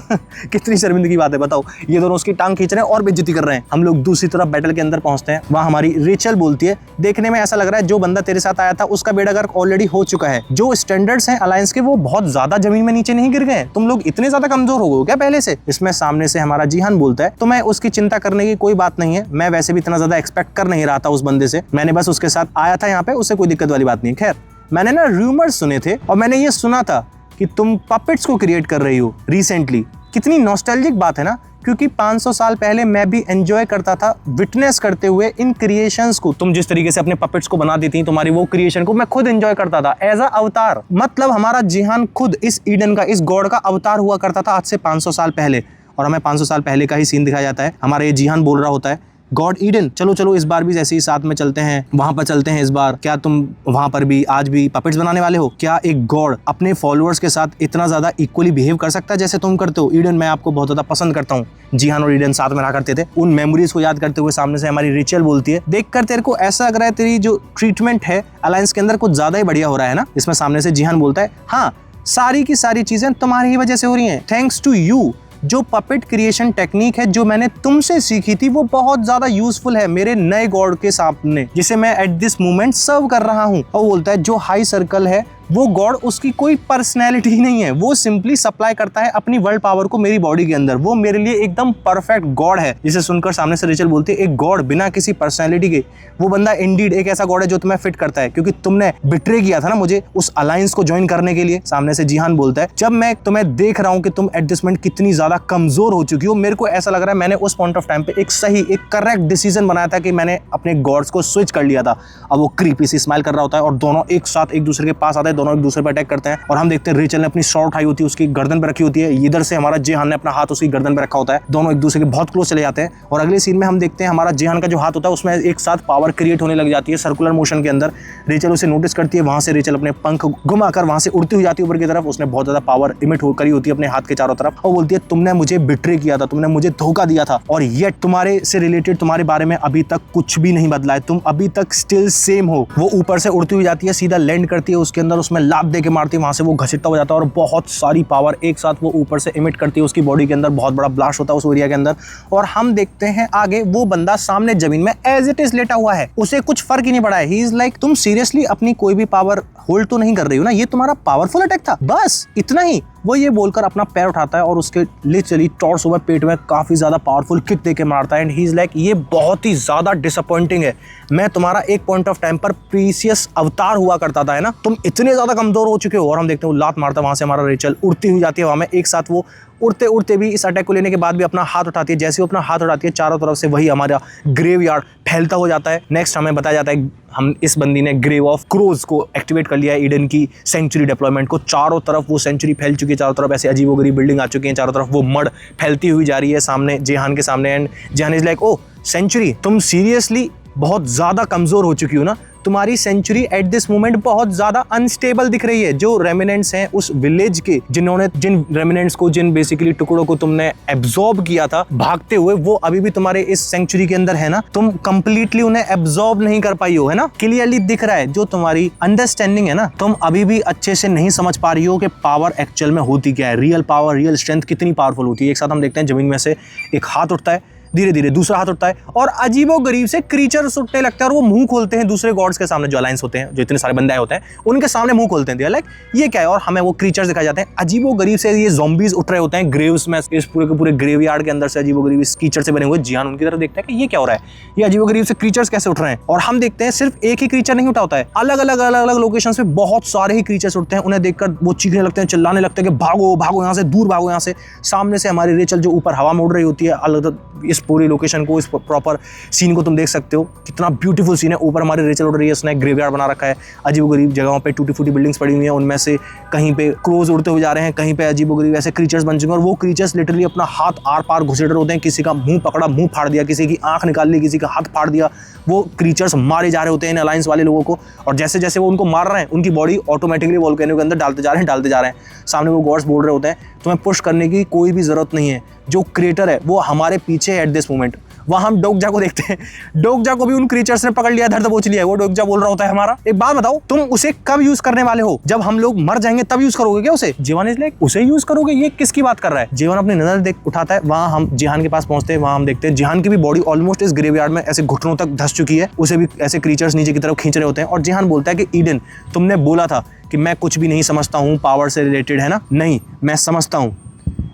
कितनी शर्मिंदगी की बात है, बताओ। ये दोनों उसकी टांग खींच रहे हैं और बेइज्जती कर रहे हैं। हम लोग दूसरी तरफ बैटल के अंदर पहुंचते हैं। वहाँ हमारी रेचल बोलती है देखने में ऐसा लग रहा है जो बंदा तेरे साथ आया था उसका बेड़ा गर्क ऑलरेडी हो चुका है, जो स्टैंडर्ड्स हैं अलायंस के वो बहुत ज्यादा जमीन में नीचे नहीं गिर गए, तुम लोग इतने ज्यादा कमजोर हो गए क्या पहले से। इसमें सामने से हमारा जीहान बोलता है तो मैं उसकी चिंता करने की कोई बात नहीं है, मैं वैसे भी इतना ज्यादा एक्सपेक्ट कर नहीं रहा था उस बंदे से, मैंने बस उसके साथ आया था यहाँ पे, उससे कोई दिक्कत वाली बात नहीं। खैर मैंने ना रूमर्स सुने थे और मैंने ये सुना था कि तुम पपेट्स को क्रिएट कर रही हो रिसेंटली। कितनी नॉस्टैल्जिक बात है ना, क्योंकि 500 साल पहले मैं भी एंजॉय करता था विटनेस करते हुए इन क्रिएशंस को। तुम जिस तरीके से अपने पपेट्स को बना देती, तुम्हारी वो क्रिएशन को मैं खुद एंजॉय करता था एज अ अवतार। मतलब हमारा जीहान खुद इस ईडन का, इस गॉड का अवतार हुआ करता था आज से 500 साल पहले। और हमें 500 साल पहले का ही सीन दिखाया जाता है। हमारा ये जिहान बोल रहा होता है, गॉड ईडन, चलो चलो इस बार भी ऐसे ही साथ में चलते हैं, वहां पर चलते हैं इस बार। क्या तुम वहां पर भी आज भी पपेट्स बनाने वाले हो? क्या एक गॉड अपने फॉलोअर्स के साथ इतना ज्यादा इक्वली बिहेव कर सकता है जैसे तुम करते हो? ईडन, मैं आपको बहुत ज्यादा पसंद करता हूँ। जिहान और ईडन साथ में रहा करते थे। उन मेमोरीज को याद करते हुए सामने से हमारी रेचल बोलती है, देखकर तेरे को ऐसा लग रहा है तेरी जो ट्रीटमेंट है अलायंस के अंदर कुछ ज्यादा ही बढ़िया हो रहा है ना। इसमें सामने से जिहान बोलता है, हाँ सारी की सारी चीजें तुम्हारी ही वजह से हो रही हैं, थैंक्स टू यू। जो पपेट क्रिएशन टेक्निक है जो मैंने तुमसे सीखी थी वो बहुत ज्यादा यूजफुल है मेरे नए गॉड के सामने, जिसे मैं एट दिस मोमेंट सर्व कर रहा हूँ। और बोलता है जो हाई सर्कल है वो गॉड, उसकी कोई पर्सनैलिटी ही नहीं है, वो सिंपली सप्लाई करता है अपनी वर्ल्ड पावर को मेरी बॉडी के अंदर, वो मेरे लिए एकदम परफेक्ट गॉड है। जिसे सुनकर सामने से रेचल बोलती है, एक गॉड बिना किसी पर्सनैलिटी के, वो बंदा इंडीड एक ऐसा गॉड है जो तुम्हें फिट करता है, क्योंकि तुमने बिट्रे किया था ना मुझे उस अलायंस को ज्वाइन करने के लिए। सामने से जिहान बोलता है, जब मैं तुम्हें देख रहा हूँ कि तुम एडजस्टमेंट कितनी ज्यादा कमजोर हो चुकी हो, मेरे को ऐसा लग रहा है मैंने उस पॉइंट ऑफ टाइम पे एक सही, एक करेक्ट डिसीजन बनाया था कि मैंने अपने गॉड्स को स्विच कर लिया था। अब वो क्रीपी सी स्माइल कर रहा होता है और दोनों एक साथ एक दूसरे के पास आते हैं, दोनों एक दूसरे पर अटैक करते हैं। और हम देखते हैं रेचल ने अपनी शॉर्ट उठाई होती है, उसकी गर्दन पे रखी होती है, इधर से हमारा जिहान ने अपना हाथ उसकी गर्दन पे रखा होता है, दोनों एक दूसरे के बहुत क्लोज चले जाते हैं। और अगले सीन में हम देखते हैं हमारा जिहान का जो हाथ होता है उसमें एक साथ पावर क्रिएट होने लग जाती है सर्कुलर मोशन के अंदर। रेचल उसे नोटिस करती है, वहां से रेचल अपने पंख घुमाकर वहां से उड़ती हुई जाती है ऊपर की तरफ। उसने बहुत ज्यादा पावर इमिट करी होती है अपने हाथ के चारों तरफ, और बोलती है तुमने मुझे बिट्रे किया था, तुमने मुझे धोखा दिया था, और ये तुम्हारे से रिलेटेड तुम्हारे बारे में अभी तक कुछ भी नहीं बदला है, तुम अभी तक स्टिल सेम हो। वो ऊपर से उड़ती हुई जाती है, सीधा लैंड करती है उसके अंदर, उसमें लात दे के मारती है, वहां से वो घसीटता हो जाता है और बहुत सारी पावर एक साथ वो ऊपर से इमिट करती है उसकी बॉडी के अंदर। बहुत बड़ा ब्लास्ट होता है उस एरिया के अंदर। और हम देखते हैं आगे वो बंदा सामने जमीन में एज इट इज लेटा हुआ है, उसे कुछ फर्क ही नहीं पड़ा है। ही इज लाइक, तुम सीरियसली अपनी कोई भी पावर होल्ड तो नहीं कर रही हो ना, ये तुम्हारा पावरफुल अटैक था, बस इतना ही। वो ये बोलकर अपना पैर उठाता है और उसके लिटरली टॉर्स ओवर पेट में काफी ज्यादा पावरफुल किक देके मारता है। एंड ही इज लाइक, ये बहुत ही ज्यादा डिसअपॉइंटिंग है, मैं तुम्हारा एक पॉइंट ऑफ टाइम पर प्रीसियस अवतार हुआ करता था, है ना, तुम इतने ज्यादा कमजोर हो चुके हो। और हम देखते हैं वो लात मारता है, वहां से हमारा रेचल उड़ती हुई जाती है, वहां में एक साथ वो उड़ते उड़ते भी इस अटैक को लेने के बाद भी अपना हाथ उठाती है। जैसे वो अपना हाथ उठाती है चारों तरफ से वही हमारा ग्रेवयार्ड फैलता हो जाता है। नेक्स्ट हमें बताया जाता है हम इस बंदी ने ग्रेव ऑफ क्रोज को एक्टिवेट कर लिया है, ईडन की सेंचुरी डिप्लॉयमेंट को। चारों तरफ वो सेंचुरी फैल चुकी है, चारों तरफ ऐसे अजीबोगरीब बिल्डिंग आ चुकी है, चारों तरफ वो मड फैलती हुई जा रही है सामने जिहान के सामने। And Jihan is like, oh century, तुम सीरियसली बहुत ज्यादा कमजोर हो चुकी हो ना, तुम्हारी सेंचुरी एट दिस मोमेंट बहुत ज्यादा अनस्टेबल दिख रही है। जो रेमिनेंट्स हैं उस विलेज के, जिन रेमिनेंट्स को, जिन बेसिकली टुकड़ों को तुमने एब्जॉर्ब किया था भागते हुए, वो अभी भी तुम्हारे इस सेंचुरी के अंदर है ना, तुम कंप्लीटली उन्हें एब्जॉर्ब नहीं कर पाई हो, है ना। क्लियरली दिख रहा है जो तुम्हारी अंडरस्टैंडिंग है ना, तुम अभी भी अच्छे से नहीं समझ पा रही हो कि पावर एक्चुअल में होती क्या है, रियल पावर, रियल स्ट्रेंथ कितनी पावरफुल होती है। एक साथ हम देखते हैं जमीन में से एक हाथ उठता है, धीरे धीरे दूसरा हाथ उठता है और अजीबोगरीब से क्रीचर्स उठने लगते हैं और वो मुंह खोलते हैं दूसरे गॉड्स के सामने, जो अलायंस होते हैं, जो इतने सारे बंदे होते हैं उनके सामने मुंह खोलते हैं। लाइक ये क्या है, और हमें वो क्रीचर्स दिखाए जाते हैं अजीबोगरीब से, ये ज़ॉम्बीज उठ रहे होते हैं ग्रेव्स में, इस पूरे के पूरे ग्रेवयार्ड के अंदर से अजीबोगरीब इस कीचड़ से बने हुए। जिहान उनकी तरफ देखते हैं कि ये क्या हो रहा है, ये अजीबोगरीब से क्रीचर्स कैसे उठ रहे हैं। और हम देखते हैं सिर्फ एक ही क्रीचर नहीं उठा होता है, अलग अलग लोकेशन पे बहुत सारे ही क्रीचर्स उठते हैं। उन्हें देखकर वो चीखने लगते हैं, चिल्लाने लगते हैं कि भागो भागो यहाँ से, दूर भागो यहाँ से। सामने से हमारी रेचल जो ऊपर हवा में उड़ रही होती है, अलग इस पूरी लोकेशन को, इस प्रॉपर सीन को तुम देख सकते हो, कितना ब्यूटीफुल सीन है। ऊपर हमारी रेचल उड़ रही है, उसने ग्रेवयार्ड बना रखा है, अजीबोगरीब जगहों पे टूटी फूटी बिल्डिंग्स पड़ी हुई हैं, उनमें से कहीं पे क्रोज उड़ते हुए जा रहे हैं, कहीं पे अजीबोगरीब ऐसे क्रीचर्स बन चुके हैं। और वो क्रीचर्स लिटरली अपना हाथ आर पार घुसेड़ रहे होते हैं, किसी का मुंह पकड़ा मुंह फाड़ दिया, किसी की आंख निकाल ली, किसी का हाथ फाड़ दिया। वो क्रीचर्स मारे जा रहे होते हैं इन अलायंस वाले लोगों को, और जैसे जैसे वो उनको मार रहे हैं उनकी बॉडी ऑटोमेटिकली वोल्केनो के अंदर डालते जा रहे हैं। सामने वो गॉड्स बोल रहे होते हैं तुम्हें पुश करने की कोई भी जरूरत नहीं है, जो क्रिएटर है वो हमारे पीछे है एट दिस मोमेंट। वहां हम डोकजा को देखते हैं, डोकजा को भी उन क्रीचर्स ने पकड़ लिया, धर दबोच लिया है। वो डोकजा बोल रहा होता है हमारा, एक बात बताओ, तुम उसे कब यूज करने वाले हो? जब हम लोग मर जाएंगे तब यूज करोगे क्या उसे? जिहान इज लाइक, उसे यूज करोगे, ये किसकी बात कर रहा है? जिहान अपनी नजर देख उठाता है, वहां हम जिहान के पास पहुंचते हैं, वहां हम देखते हैं जिहान की भी बॉडी ऑलमोस्ट इस ग्रेवयार्ड में ऐसे घुटनों तक धंस चुकी है, उसे भी ऐसे क्रीचर्स नीचे की तरफ खींच रहे होते हैं। और जिहान बोलता है कि ईडन, तुमने बोला था कि मैं कुछ भी नहीं समझता हूँ पावर से रिलेटेड, है ना? नहीं, मैं समझता हूँ,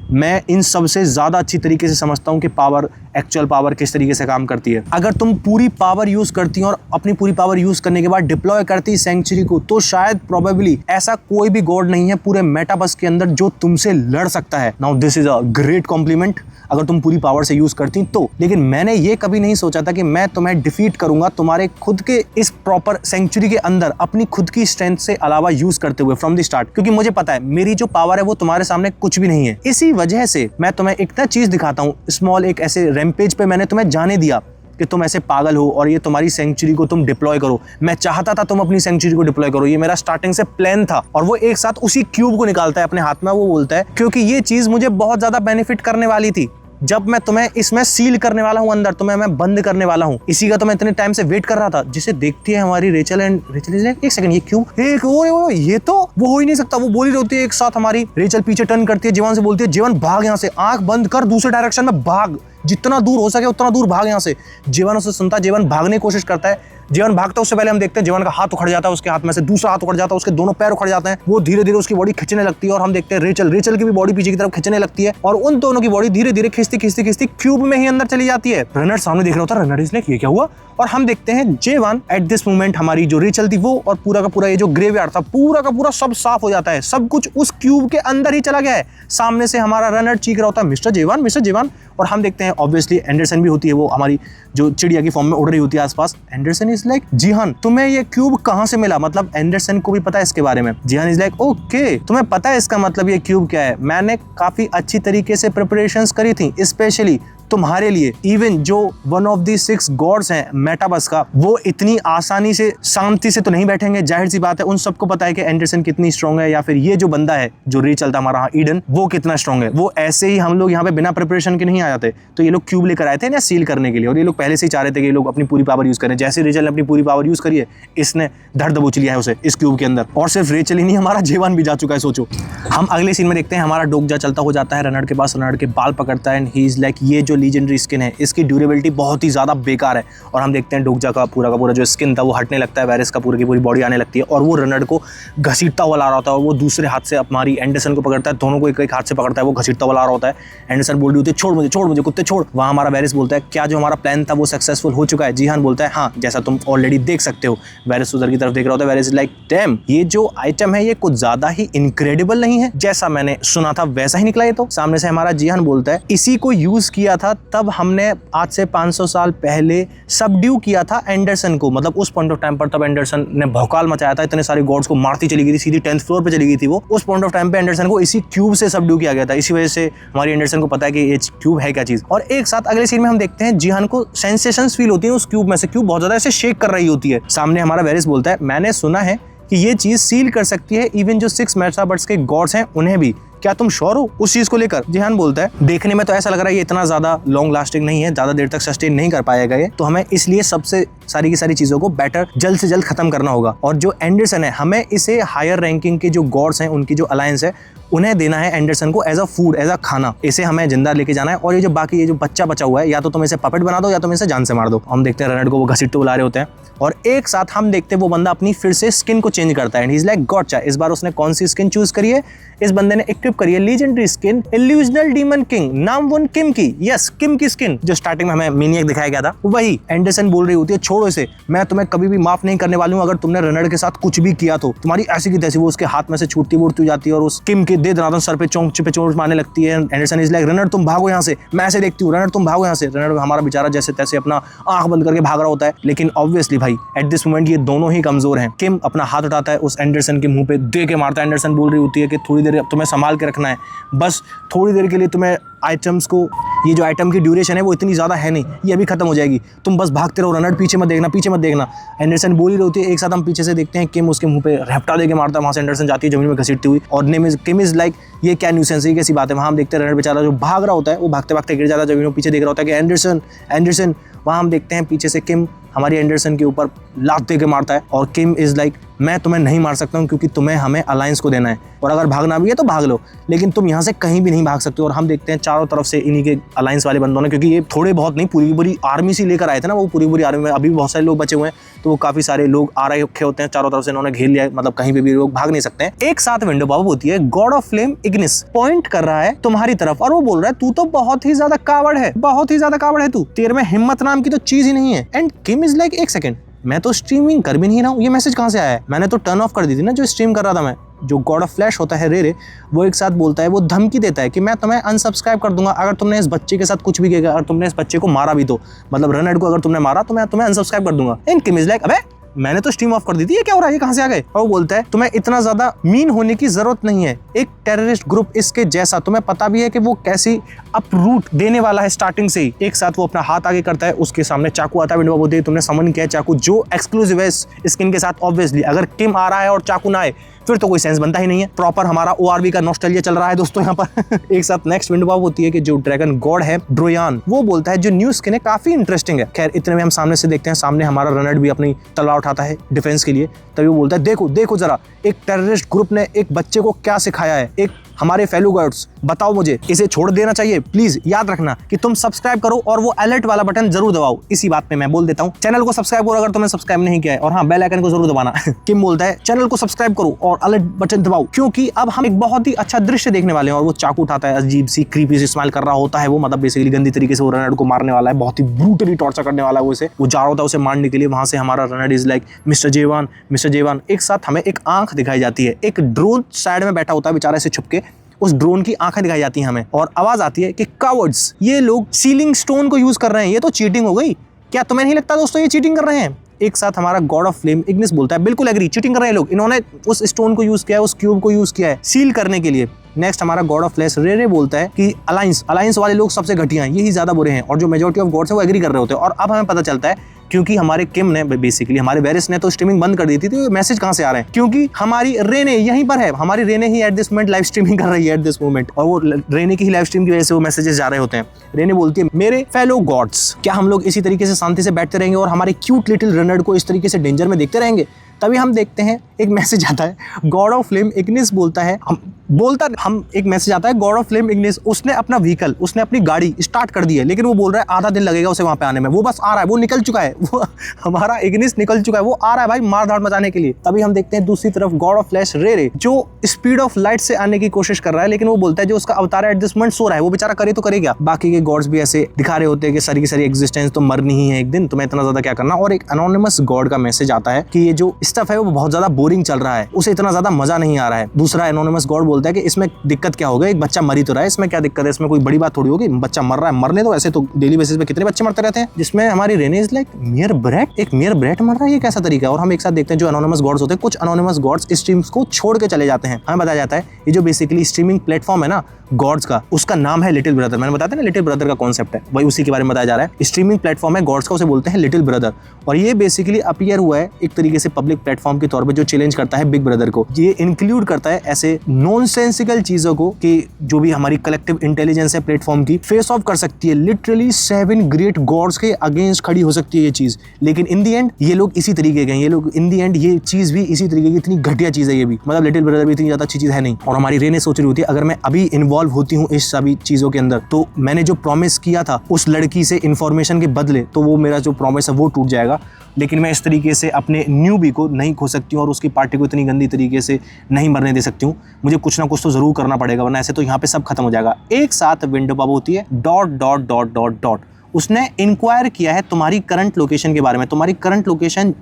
मैं इन सबसे ज़्यादा अच्छी तरीके से समझता हूँ कि पावर एक्चुअल पावर किस तरीके से काम करती है। अगर तुम पूरी पावर यूज करती और अपनी पूरी पावर यूज करने के बाद डिप्लॉय करती सेंचुरी को, तो शायद प्रोबेबली ऐसा कोई भी गॉड नहीं है पूरे मेटावर्स के अंदर जो तुमसे लड़ सकता है। Now this is a great compliment अगर तुम पूरी पावर से यूज करती तो। लेकिन मैंने ये कभी नहीं सोचा था कि मैं तुम्हें डिफीट करूंगा तुम्हारे खुद के इस प्रॉपर सेंचुरी के अंदर अपनी खुद की स्ट्रेंथ से अलावा यूज करते हुए फ्रॉम द स्टार्ट, क्योंकि मुझे पता है मेरी जो पावर है वो तुम्हारे सामने कुछ भी नहीं है। इसी वजह से मैं तुम्हें एक ना चीज दिखाता हूँ, स्मॉल एक ऐसे रैम्पेज पे मैंने तुम्हें जाने दिया कि तुम ऐसे पागल हो और ये तुम्हारी सेंचुरी को तुम डिप्लॉय करो। मैं चाहता था तुम अपनी सेंचुरी को डिप्लॉय करो, ये मेरा स्टार्टिंग से प्लान था। और वो एक साथ उसी क्यूब को निकालता है अपने हाथ में, वो बोलता है क्योंकि ये चीज मुझे बहुत ज्यादा बेनिफिट करने वाली थी। जब मैं तुम्हें इसमें सील करने वाला हूं, अंदर तुम्हें मैं बंद करने वाला हूं, इसी का तो मैं इतने टाइम से वेट कर रहा था। जिसे देखती है हमारी रेचल एंड रेचल, एक सेकंड ये क्यूब, एक ओ ये तो वो हो ही नहीं सकता। वो बोली रहती है एक साथ, हमारी रेचल पीछे टर्न करती है, जीवन से बोलती है जीवन भाग यहाँ से, आंख बंद कर, दूसरे डायरेक्शन में भाग, जितना दूर हो सके उतना दूर भाग यहाँ से। जीवन उसे सुनता है, जीवन भागने की कोशिश करता है। जीवन भागता है उससे पहले हम देखते हैं जीवन का हाथ उखड़ जाता है, उसके हाथ में से दूसरा हाथ उखड़ जाता है, उसके दोनों पैर उखड़ जाते हैं। वो धीरे धीरे उसकी बॉडी खींचने लगती है और हम देखते हैं रेचल की भी बॉडी पीछे की तरफ खींचने लगती है और उन दोनों की बॉडी धीरे धीरे खींचती क्यूब में ही अंदर चली जाती है। रनर सामने देख रहा होता है, रनर इसने ये क्या हुआ। और हम देखते हैं J1 एट दिस मोमेंट हमारी जो रेचल थी वो और पूरा का पूरा ये जो ग्रेवयार्ड था पूरा का पूरा सब साफ हो जाता है, सब कुछ उस क्यूब के अंदर ही चला गया है। सामने से हमारा रनर चीख रहा होता है मिस्टर J1। और हम देखते हैं ऑब्वियसली एंडरसन भी होती है, वो हमारी जो चिड़िया की फॉर्म में उड़ रही होती है आसपास। एंडरसन इज लाइक जीहान तुम्हें ये क्यूब कहाँ से मिला, मतलब एंडरसन को भी पता है इसके बारे में। जीहान इज लाइक ओके तुम्हें पता है इसका मतलब ये क्यूब क्या है। मैंने काफी अच्छी तरीके से प्रिपरेशंस करी थी स्पेशली तुम्हारे लिए। इवन जो वन ऑफ दी 6 गॉड्स हैं मेटावर्स का, वो इतनी आसानी से शांति से तो नहीं बैठेंगे। जाहिर सी बात है उन सबको पता है कि एंडरसन कितनी स्ट्रांग है, या फिर ये जो बंदा है जो रेचल था हमारा ईडन, वो कितना स्ट्रांग है। वो ऐसे ही हम लोग यहाँ पे बिना प्रिपरेशन के नहीं आ जाते। तो ये लोग क्यूब लेकर आए थे ना सील करने के लिए, और ये लोग पहले से ही चाह रहे थे कि ये लोग अपनी पूरी पावर यूज करें। जैसे रेचल ने अपनी पूरी पावर यूज करी है, इसने धड़ दबोच लिया है उसे इस क्यूब के अंदर। और सिर्फ रेचल ही नहीं, हमारा जीवन भी जा चुका है। सोचो हम अगले सीन में देखते हैं हमारा डोगजा चलता हो जाता है रनर के पास, रनर के बाल पकड़ता है एंड ही इज लाइक ये जो लीजेंडरी स्किन है इसकी ड्यूरेबिलिटी बहुत ही ज्यादा बेकार है। और हम देखते हैं डोगजा का पूरा जो स्किन था वो हटने लगता है, वायरस का पूरी की पूरी बॉडी आने लगती है और वो रनर को घसीटता हुआ ला रहा होता है। और वो दूसरे हाथ से हमारी एंडरसन को पकड़ता है, दोनों को एक हाथ से पकड़ता है, वो घसीटता हुआ ला रहा होता है। एंडरसन बोल रही होती है छोड़ मुझे कुत्ते छोड़। वहाँ हमारा वायरस बोलता है क्या जो हमारा प्लान था वो सक्सेसफुल हो चुका है। जीहान बोलता है हाँ, जैसा तुम ऑलरेडी देख सकते हो। वायरस उधर की तरफ देख रहा होता है, वायरस लाइक डैम ये जो आइटम है ये कुछ ज्यादा ही इनक्रेडिबल नहीं है, जैसा मैंने सुना था वैसा ही निकला। ये तो सामने से हमारा जीहान बोलता है इसी को यूज किया था तब हमने आज से 500 साल पहले सबड्यू किया था एंडरसन को। मतलब उस पॉइंट ऑफ टाइम पर तब एंडरसन ने भौकाल मचाया था, इतने सारे गॉड्स को मारती चली गई थी, सीधी 10th फ्लोर पे चली गई थी वो। उस पॉइंट ऑफ टाइम पे एंडरसन को इसी क्यूब से सबड्यू किया गया था। इसी वजह से हमारी एंडरसन को पता है कि ये क्यूब है क्या चीज। और एक साथ अगले सीन में हम देखते हैं जीहान को सेंसेशंस फील होती है उस क्यूब में से। क्यूब बहुत ज्यादा ऐसे शेक कर रही होती है। सामने हमारा वेरिस बोलता है मैंने सुना है कि ये चीज सील कर सकती है इवन जो 6 मेटावर्स के गॉड्स हैं उन्हें भी। क्या तुम श्योर हो उस चीज को लेकर? जीहान बोलता है देखने में तो ऐसा लग रहा है ये इतना ज्यादा लॉन्ग लास्टिंग नहीं है, ज्यादा देर तक सस्टेन नहीं कर पाएगा ये, तो हमें इसलिए सबसे सारी की सारी चीजों को बेटर जल्द से जल्द खत्म करना होगा। और जो एंडरसन है हमें इसे हायर रैंकिंग के जो गॉड्स हैं उनकी जो अलायंस है उन्हें देना है एंडरसन को as a food, as a khana. इसे हमें जिंदा लेके जाना है। और ये जो बाकी ये जो बच्चा बचा हुआ है या तो तुम इसे पपेट बना दो या तुम इसे जान से मार दो। हम देखते हैं रनर को वो घसीटते बुला रहे होते हैं और एक साथ हम देखते हैं वो बंदा अपनी फिर से स्किन को चेंज करता है एंड ही इज लाइक गॉटचा। इस बार उसने कौन सी स्किन चूज करी है? इस बंदे ने इक्विप करी है लीजेंडरी स्किन इल्यूजनल डीमन किंग, नाम वन किम की। यस, किम की स्किन जो स्टार्टिंग में हमें मेनियक दिखाया गया था वही। एंडरसन बोल रही होती है छोड़ो इसे, मैं तुम्हें कभी भी माफ नहीं करने वाली हूँ अगर तुमने रनर के साथ कुछ भी किया तो। तुम्हारी ऐसी की तैसी। वो उसके हाथ में से छूटती उड़ती जाती है और उस किम के दे दनादन सर पे चोंच मारने लगती है। एंडरसन इज लाइक रनर तुम भागो यहाँ से, मैं ऐसे देखती हूँ, रनर तुम भागो यहाँ से। रनर हमारा बेचारा जैसे तैसे अपना आंख बंद करके भाग रहा होता है, लेकिन ऑब्वियसली भाई एट दिस मोमेंट ये दोनों ही कमजोर हैं। किम अपना हाथ उठाता है उस एंडरसन के मुंह पे दे के मारता है। एंडरसन बोल रही होती है कि थोड़ी देर तुम्हें संभाल के रखना है, बस थोड़ी देर के लिए तुम्हें आइटम्स को, ये जो आइटम की ड्यूरेशन है वो इतनी ज़्यादा है नहीं, ये अभी खत्म हो जाएगी, तुम बस भागते रहो। रनर पीछे मत देखना। एंडरसन बोल ही होती है। एक साथ हम पीछे से देखते हैं किम उसके मुंह पे रैप्टा देके मारता है। वहाँ से एंडरसन जाती है जमीन में घसीटती हुई और किम इज लाइक ये क्या न्यूसेंस है, कैसी बात है। वहाँ हम देखते हैं रनर बेचारा जो भाग रहा होता है वो भागते भागते गिर जाता है जमीन में, पीछे देख रहा होता है कि एंडरसन। वहाँ हम देखते हैं पीछे से किम हमारी एंडरसन के ऊपर लात दे के मारता है और किम इज लाइक मैं तुम्हें नहीं मार सकता हूँ क्योंकि तुम्हें हमें अलायंस को देना है और अगर भागना भी है तो भाग लो, लेकिन तुम यहाँ से कहीं भी नहीं भाग सकते हो। और हम देखते हैं चारों तरफ से इन्हीं के अलायंस वाले बंदों ने, क्योंकि ये थोड़े बहुत नहीं पूरी पूरी आर्मी से लेकर आए थे ना, वो पूरी आर्मी में अभी भी बहुत सारे लोग बचे हुए हैं, तो वो काफी सारे लोग आ रहे होते हैं, चारों तरफ से इन्होंने घेर लिया, मतलब कहीं पे भी लोग भाग नहीं सकते हैं। एक साथ विंडो पॉपअप होती है, God of flame Ignis point कर रहा है तुम्हारी तरफ और वो बोल रहा है तू तो बहुत ही ज्यादा कावड़ है, बहुत ही ज्यादा कावड़ है तू, तेरे में हिम्मत नाम की तो चीज ही नहीं है। एंड किम इज लाइक एक सेकंड, मैं तो स्ट्रीमिंग कर भी नहीं रहा हूँ, ये मैसेज कहाँ से आया है? मैंने तो टर्न ऑफ कर दी थी ना जो स्ट्रीम कर रहा था मैं। जो गॉड ऑफ फ्लैश होता है रे वो एक साथ बोलता है, वो धमकी देता है कि मैं तुम्हें अनसब्सक्राइब कर दूंगा अगर तुमने इस बच्चे के साथ कुछ भी किया, अगर तुमने इस बच्चे को मारा भी तो, मतलब रनहेड को अगर तुमने मारा तो मैं तुम्हें अनसब्सक्राइब कर दूंगा। एंड किम इज लाइक अबे मैंने तो स्ट्रीम ऑफ कर दी थी, ये क्या हो रहा है, ये कहां से आ गए? और वो बोलता है तुम्हें इतना ज्यादा मीन होने की जरूरत नहीं है, एक टेररिस्ट ग्रुप इसके जैसा तुम्हें पता भी है कि वो कैसी अपरूट देने वाला है स्टार्टिंग से ही। एक साथ वो अपना हाथ आगे करता है, उसके सामने चाकू आता है, विंडो बोलती है तुमने समन किया है चाकू जो एक्सक्लूसिव है स्किन के साथ। ऑब्वियसली अगर किम आ रहा है और चाकू ना आए फिर तो कोई सेंस बनता ही नहीं है। प्रॉपर हमारा ओआरवी का नॉस्टैल्जिया चल रहा है दोस्तों यहाँ पर। एक साथ नेक्स्ट विंडो पॉप होती है कि जो ड्रैगन गॉड है ड्रोयान, वो बोलता है जो न्यू स्किन है काफी इंटरेस्टिंग है। खैर इतने में हम सामने से देखते हैं, सामने हमारा रनर भी अपनी तलवार उठाता है डिफेंस के लिए। तभी वो बोलता है देखो देखो जरा, एक टेररिस्ट ग्रुप ने एक बच्चे को क्या सिखाया है, एक हमारे फेलो गर्ड्स, बताओ मुझे इसे छोड़ देना चाहिए? प्लीज याद रखना कि तुम सब्सक्राइब करो और वो अलर्ट वाला बटन जरूर दबाओ। इसी बात पे मैं बोल देता हूँ, चैनल को सब्सक्राइब करो अगर तुमने सब्सक्राइब नहीं किया है, और हाँ बेल आइकन को जरूर दबाना। किम बोलता है चैनल को सब्सक्राइब करो और अलर्ट बटन दबाओ, क्योंकि अब हम एक बहुत ही अच्छा दृश्य देखने वाले हैं। और वो चाकू उठाता है, अजीब सी क्रीपी सी स्माइल कर रहा होता है वो, मतलब बेसिकली गंदी तरीके से वो रनर को मारने वाला है, बहुत ही ब्रूटली टॉर्चर करने वाला है वो इसे। वो जा रहा होता है उसे मारने के लिए, वहां से हमारा runner is like mister Jevan mister Jevan. एक साथ हमें एक आंख दिखाई जाती है, एक ड्रोन साइड में बैठा होता है बेचारा से छुप के, उस ड्रोन की आंखें दिखाई जाती हैं हमें, और आवाज आती है कि कावर्ड्स, ये लोग सीलिंग स्टोन को यूज कर रहे हैं, ये तो चीटिंग हो गई। क्या तुम्हें नहीं लगता दोस्तों ये चीटिंग कर रहे हैं? एक साथ हमारा गॉड ऑफ फ्लेम इग्निस बोलता है बिल्कुल एग्री, चीटिंग कर रहे हैं लोग, इन्होंने उस स्टोन को यूज किया है, उस क्यूब को यूज किया है सील करने के लिए। नेक्स्ट हमारा गॉड ऑफ फ्लैश रे बोलता है कि अलायंस वाले लोग सबसे घटिया हैं, यही ज्यादा बुरे हैं, और जो मेजॉरिटी ऑफ गॉड्स है वो एग्री कर रहे होते हैं। और अब हमें पता चलता है क्योंकि हमारे किम ने बेसिकली हमारे वेरिस ने तो स्ट्रीमिंग बंद कर दी थी, तो ये मैसेज कहां से आ रहे हैं? क्योंकि हमारी रेने यहीं पर है, हमारी रेने ही at this moment live streaming कर रही है एट दिस मोमेंट, और वो रेने की ही लाइव स्ट्रीम की वजह से वो मैसेजेस जा रहे होते हैं। रेने बोलती है मेरे फेलो गॉड्स, क्या हम लोग इसी तरीके से शांति से बैठते रहेंगे और हमारे क्यूट लिटिल रनर को इस तरीके से डेंजर में देखते रहेंगे? तभी हम देखते हैं एक मैसेज आता है, गॉड ऑफ फ्लेम इग्निस बोलता है, हम एक मैसेज आता है गॉड ऑफ फ्लेम इग्निस, उसने अपना व्हीकल, उसने अपनी गाड़ी स्टार्ट कर दी है, लेकिन वो बोल रहा है आधा दिन लगेगा उसे वहां पे आने में, वो बस आ रहा है, वो निकल चुका है, वो हमारा इग्निस निकल चुका है, वो आ रहा है भाई मार धाड़ मचाने के लिए। तभी हम देखते हैं दूसरी तरफ गॉड ऑफ फ्लैश रे जो स्पीड ऑफ लाइट से आने की कोशिश कर रहा है, लेकिन वो बोलता है जो उसका अवतार एट दिस मोमेंट सो रहा है, वो बेचारा करे तो करे क्या। बाकी के गॉड्स भी ऐसे दिखा रहे होते हैं कि सारी की सारी एग्जिस्टेंस तो मरनी ही है एक दिन, तुम्हें इतना ज्यादा क्या करना। और एक अनोनिमस गॉड का मैसेज आता है कि ये जो स्टफ है वो बहुत ज्यादा बोरिंग चल रहा है, उसे इतना ज्यादा मजा नहीं आ रहा है। दूसरा एनोनिमस गॉड बोलता है कि इसमें दिक्कत क्या होगा, एक बच्चा मरी तो रहा है, इसमें क्या दिक्कत है, इसमें कोई बड़ी बात थोड़ी होगी, बच्चा मर रहा है, मरने दो, ऐसे तो डेली बेसिस पे कितने बच्चे मरते रहते हैं। जिसमें हमारी Rene is like mere brat, एक मियर ब्रेट मर रहा है, ये कैसा तरीका है। और हम एक साथ देखते हैं जो एनोनिमस गॉड्स होते हैं, कुछ एनोनिमस गॉड्स स्ट्रीम्स को छोड़ के चले जाते हैं। हमें बताया जाता है ये जो बेसिकली स्ट्रीमिंग प्लेटफॉर्म है ना गॉड्स का, उसका नाम है लिटिल ब्रदर। मैंने बताया था ना लिटिल ब्रदर का कॉन्सेप्ट है, वही उसी के बारे में बताया जा रहा है। स्ट्रीमिंग प्लेटफॉर्म है गॉड्स का, उसे बोलते हैं लिटिल ब्रदर, और ये बेसिकली अपीयर हुआ है एक तरीके से पब्लिक प्लेटफॉर्म के तौर पे जो चैलेंज करता है बिग ब्रदर को। ये इंक्लूड करता है ऐसे नॉनसेंसिकल चीजों को कि जो भी हमारी कलेक्टिव इंटेलिजेंस है प्लेटफॉर्म की फेस ऑफ कर सकती है, लिटरली 7 ग्रेट गॉड्स के अगेंस्ट खड़ी हो सकती है ये चीज। लेकिन इन दी एंड ये लोग इसी तरीके के हैं, ये लोग इन दी एंड ये चीज भी इसी तरीके की, इतनी घटिया चीज है ये भी, मतलब लिटिल ब्रदर भी इतनी ज्यादा अच्छी चीज है नहीं। और हमारी रेने सोच रही होती है अगर मैं अभी इन्वॉल्व होती हूँ इस सभी चीजों के अंदर, तो मैंने जो प्रॉमिस किया था उस लड़की से इन्फॉर्मेशन के बदले, तो वो मेरा जो प्रॉमिस है वो टूट जाएगा। लेकिन मैं इस तरीके से अपने न्यूबी को नहीं खो सकती हूँ और उसकी पार्टी को इतनी गंदी तरीके से नहीं मरने दे सकती हूँ, मुझे कुछ ना कुछ तो जरूर करना पड़ेगा, वरना ऐसे तो यहाँ पे सब खत्म हो जाएगा। एक साथ विंडो पॉप होती है dot dot dot dot dot, उसने इंक्वायर किया है तुम्हारी करंट लोकेशन के बारे में, तुम्हारी करंट लोकेशन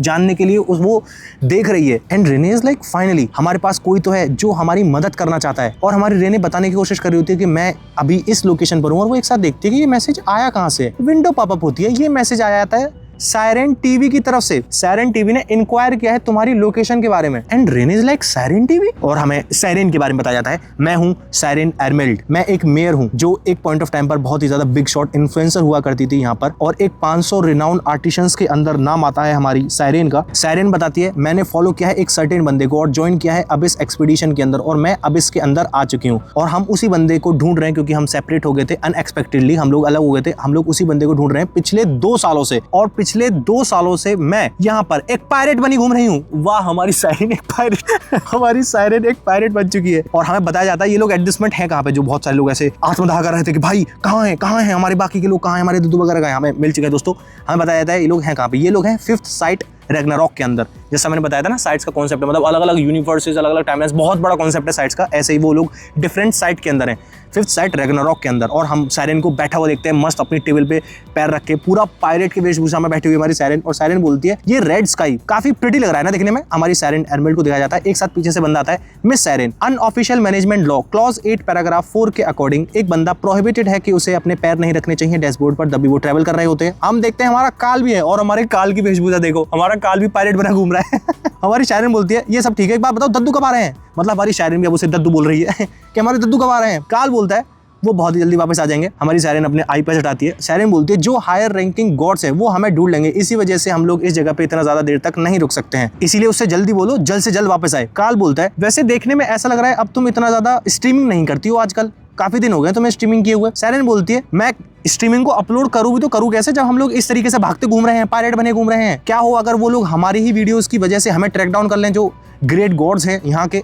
जानने के लिए वो देख रही है। And Rene is like finally हमारे पास कोई तो है जो हमारी मदद करना चाहता है, और हमारी रेने बताने की कोशिश कर रही होती है कि मैं अभी इस लोकेशन पर हूँ। और वो एक साथ देखती है कि ये मैसेज आया कहाँ से, विंडो पॉपअप होती है, ये मैसेज आया आता है सायरन टीवी की तरफ से। सायरन टीवी ने इंक्वायर किया है तुम्हारी लोकेशन के बारे में। And rain is like siren TV, और हमें सायरन के बारे में बताया जाता है, मैं हूं सायरन एरमेल्ड, मैं एक मेयर हूं जो एक पॉइंट ऑफ टाइम पर बहुत ही ज्यादा बिग शॉट इन्फ्लुएंसर हुआ करती थी यहाँ पर, और एक 500 रिनाउंड आर्टिशंस के अंदर नाम आता है हमारी सायरन का। सायरन बताती है मैंने फॉलो किया है एक सर्टेन बंदे को और ज्वाइन किया है अबिस एक्सपीडिशन के अंदर, और मैं अबिस के अंदर आ चुकी हूँ, और हम उसी बंदे को ढूंढ रहे हैं क्योंकि हम सेपरेट हो गए थे अनएक्सपेक्टेडली, हम लोग अलग हो गए थे, हम लोग उसी बंदे को ढूंढ रहे हैं पिछले 2 सालों से। और पिछले 2 सालों से मैं यहाँ पर एक पायरेट बनी घूम रही हूँ। वाह, हमारी सायरन एक पायरेट हमारी सायरन एक पायरेट बन चुकी है। और हमें बताया जाता है ये लोग एडजस्टमेंट है कहाँ पे, जो बहुत सारे लोग ऐसे आत्मदाह कर रहे थे कि भाई कहाँ है हमारे बाकी के लोग, कहाँ है हमारे दुदू वगैरह का, हमें मिल चुके हैं दोस्तों। हमें बताया जाता है ये लोग हैं कहाँ पे, ये लोग हैं 5th साइट रैग्नारॉक के अंदर। जैसा मैंने बताया था ना, साइट्स का कॉन्सेप्ट है, मतलब अलग अलग यूनिवर्सेस, अलग अलग टाइमलाइंस, बहुत बड़ा कॉन्सेप्ट है साइट्स का। ऐसे ही वो लोग डिफरेंट साइट के अंदर हैं, 5th साइट रैग्नारॉक के अंदर। और हम सायरन को बैठा हुआ देखते हैं मस्त अपनी टेबल पे पैर रख के, पूरा पायरेट के वेशभूषा में बैठी हुई हमारी सायरन। और सायरन बोलती है ये रेड स्काई काफी प्रिटी लग रहा है ना देखने में। हमारी सायरन एडमिरल को दिखाया जाता है, एक साथ पीछे से बंदा आता है, miss siren, unofficial management law clause 8 paragraph 4 के अकॉर्डिंग एक बंदा प्रोहिबिटेड है कि उसे अपने पैर नहीं रखने चाहिए डैशबोर्ड पर जब भी वो ट्रैवल कर रहे होते हैं। हम देखते हैं हमारा काल भी है, और हमारे काल की वेशभूषा देखो, हमारा काल भी पायरेट बना घूम रहा है। हमारी सायरन बोलती है ये सब ठीक है, एक बात बताओ दद्दू कब आ रहे हैं। मतलब हमारी सायरन भी अब उसे दद्दू बोल रही है कि हमारे दद्दू कब आ रहे हैं। काल बोलता है वो बहुत ही जल्दी वापस आ जाएंगे। हमारी सायरन अपने आई पैच हटाती है। सायरन बोलती है जो हायर रैंकिंग गॉड्स है वो हमें ढूंढ लेंगे, इसी वजह से हम लोग इस जगह पे इतना ज्यादा देर तक नहीं रुक सकते हैं, इसीलिए उससे जल्दी बोलो, जल्द से जल्द वापस आए। काल बोलता है वैसे देखने में ऐसा लग रहा है अब तुम इतना ज्यादा स्ट्रीमिंग नहीं करती हो आजकल, काफी दिन हो गए तुम्हें स्ट्रीमिंग किए हुए। सायरन बोलती है मैं स्ट्रीमिंग को अपलोड करूँ भी तो करूँ कैसे, जब हम लोग इस तरीके से भागते घूम रहे हैं, पायरेट बने घूम रहे हैं। क्या हो अगर वो लोग हमारी ही वीडियोस की वजह से हमें ट्रैक डाउन कर लें, जो ग्रेट गॉड्स हैं यहाँ के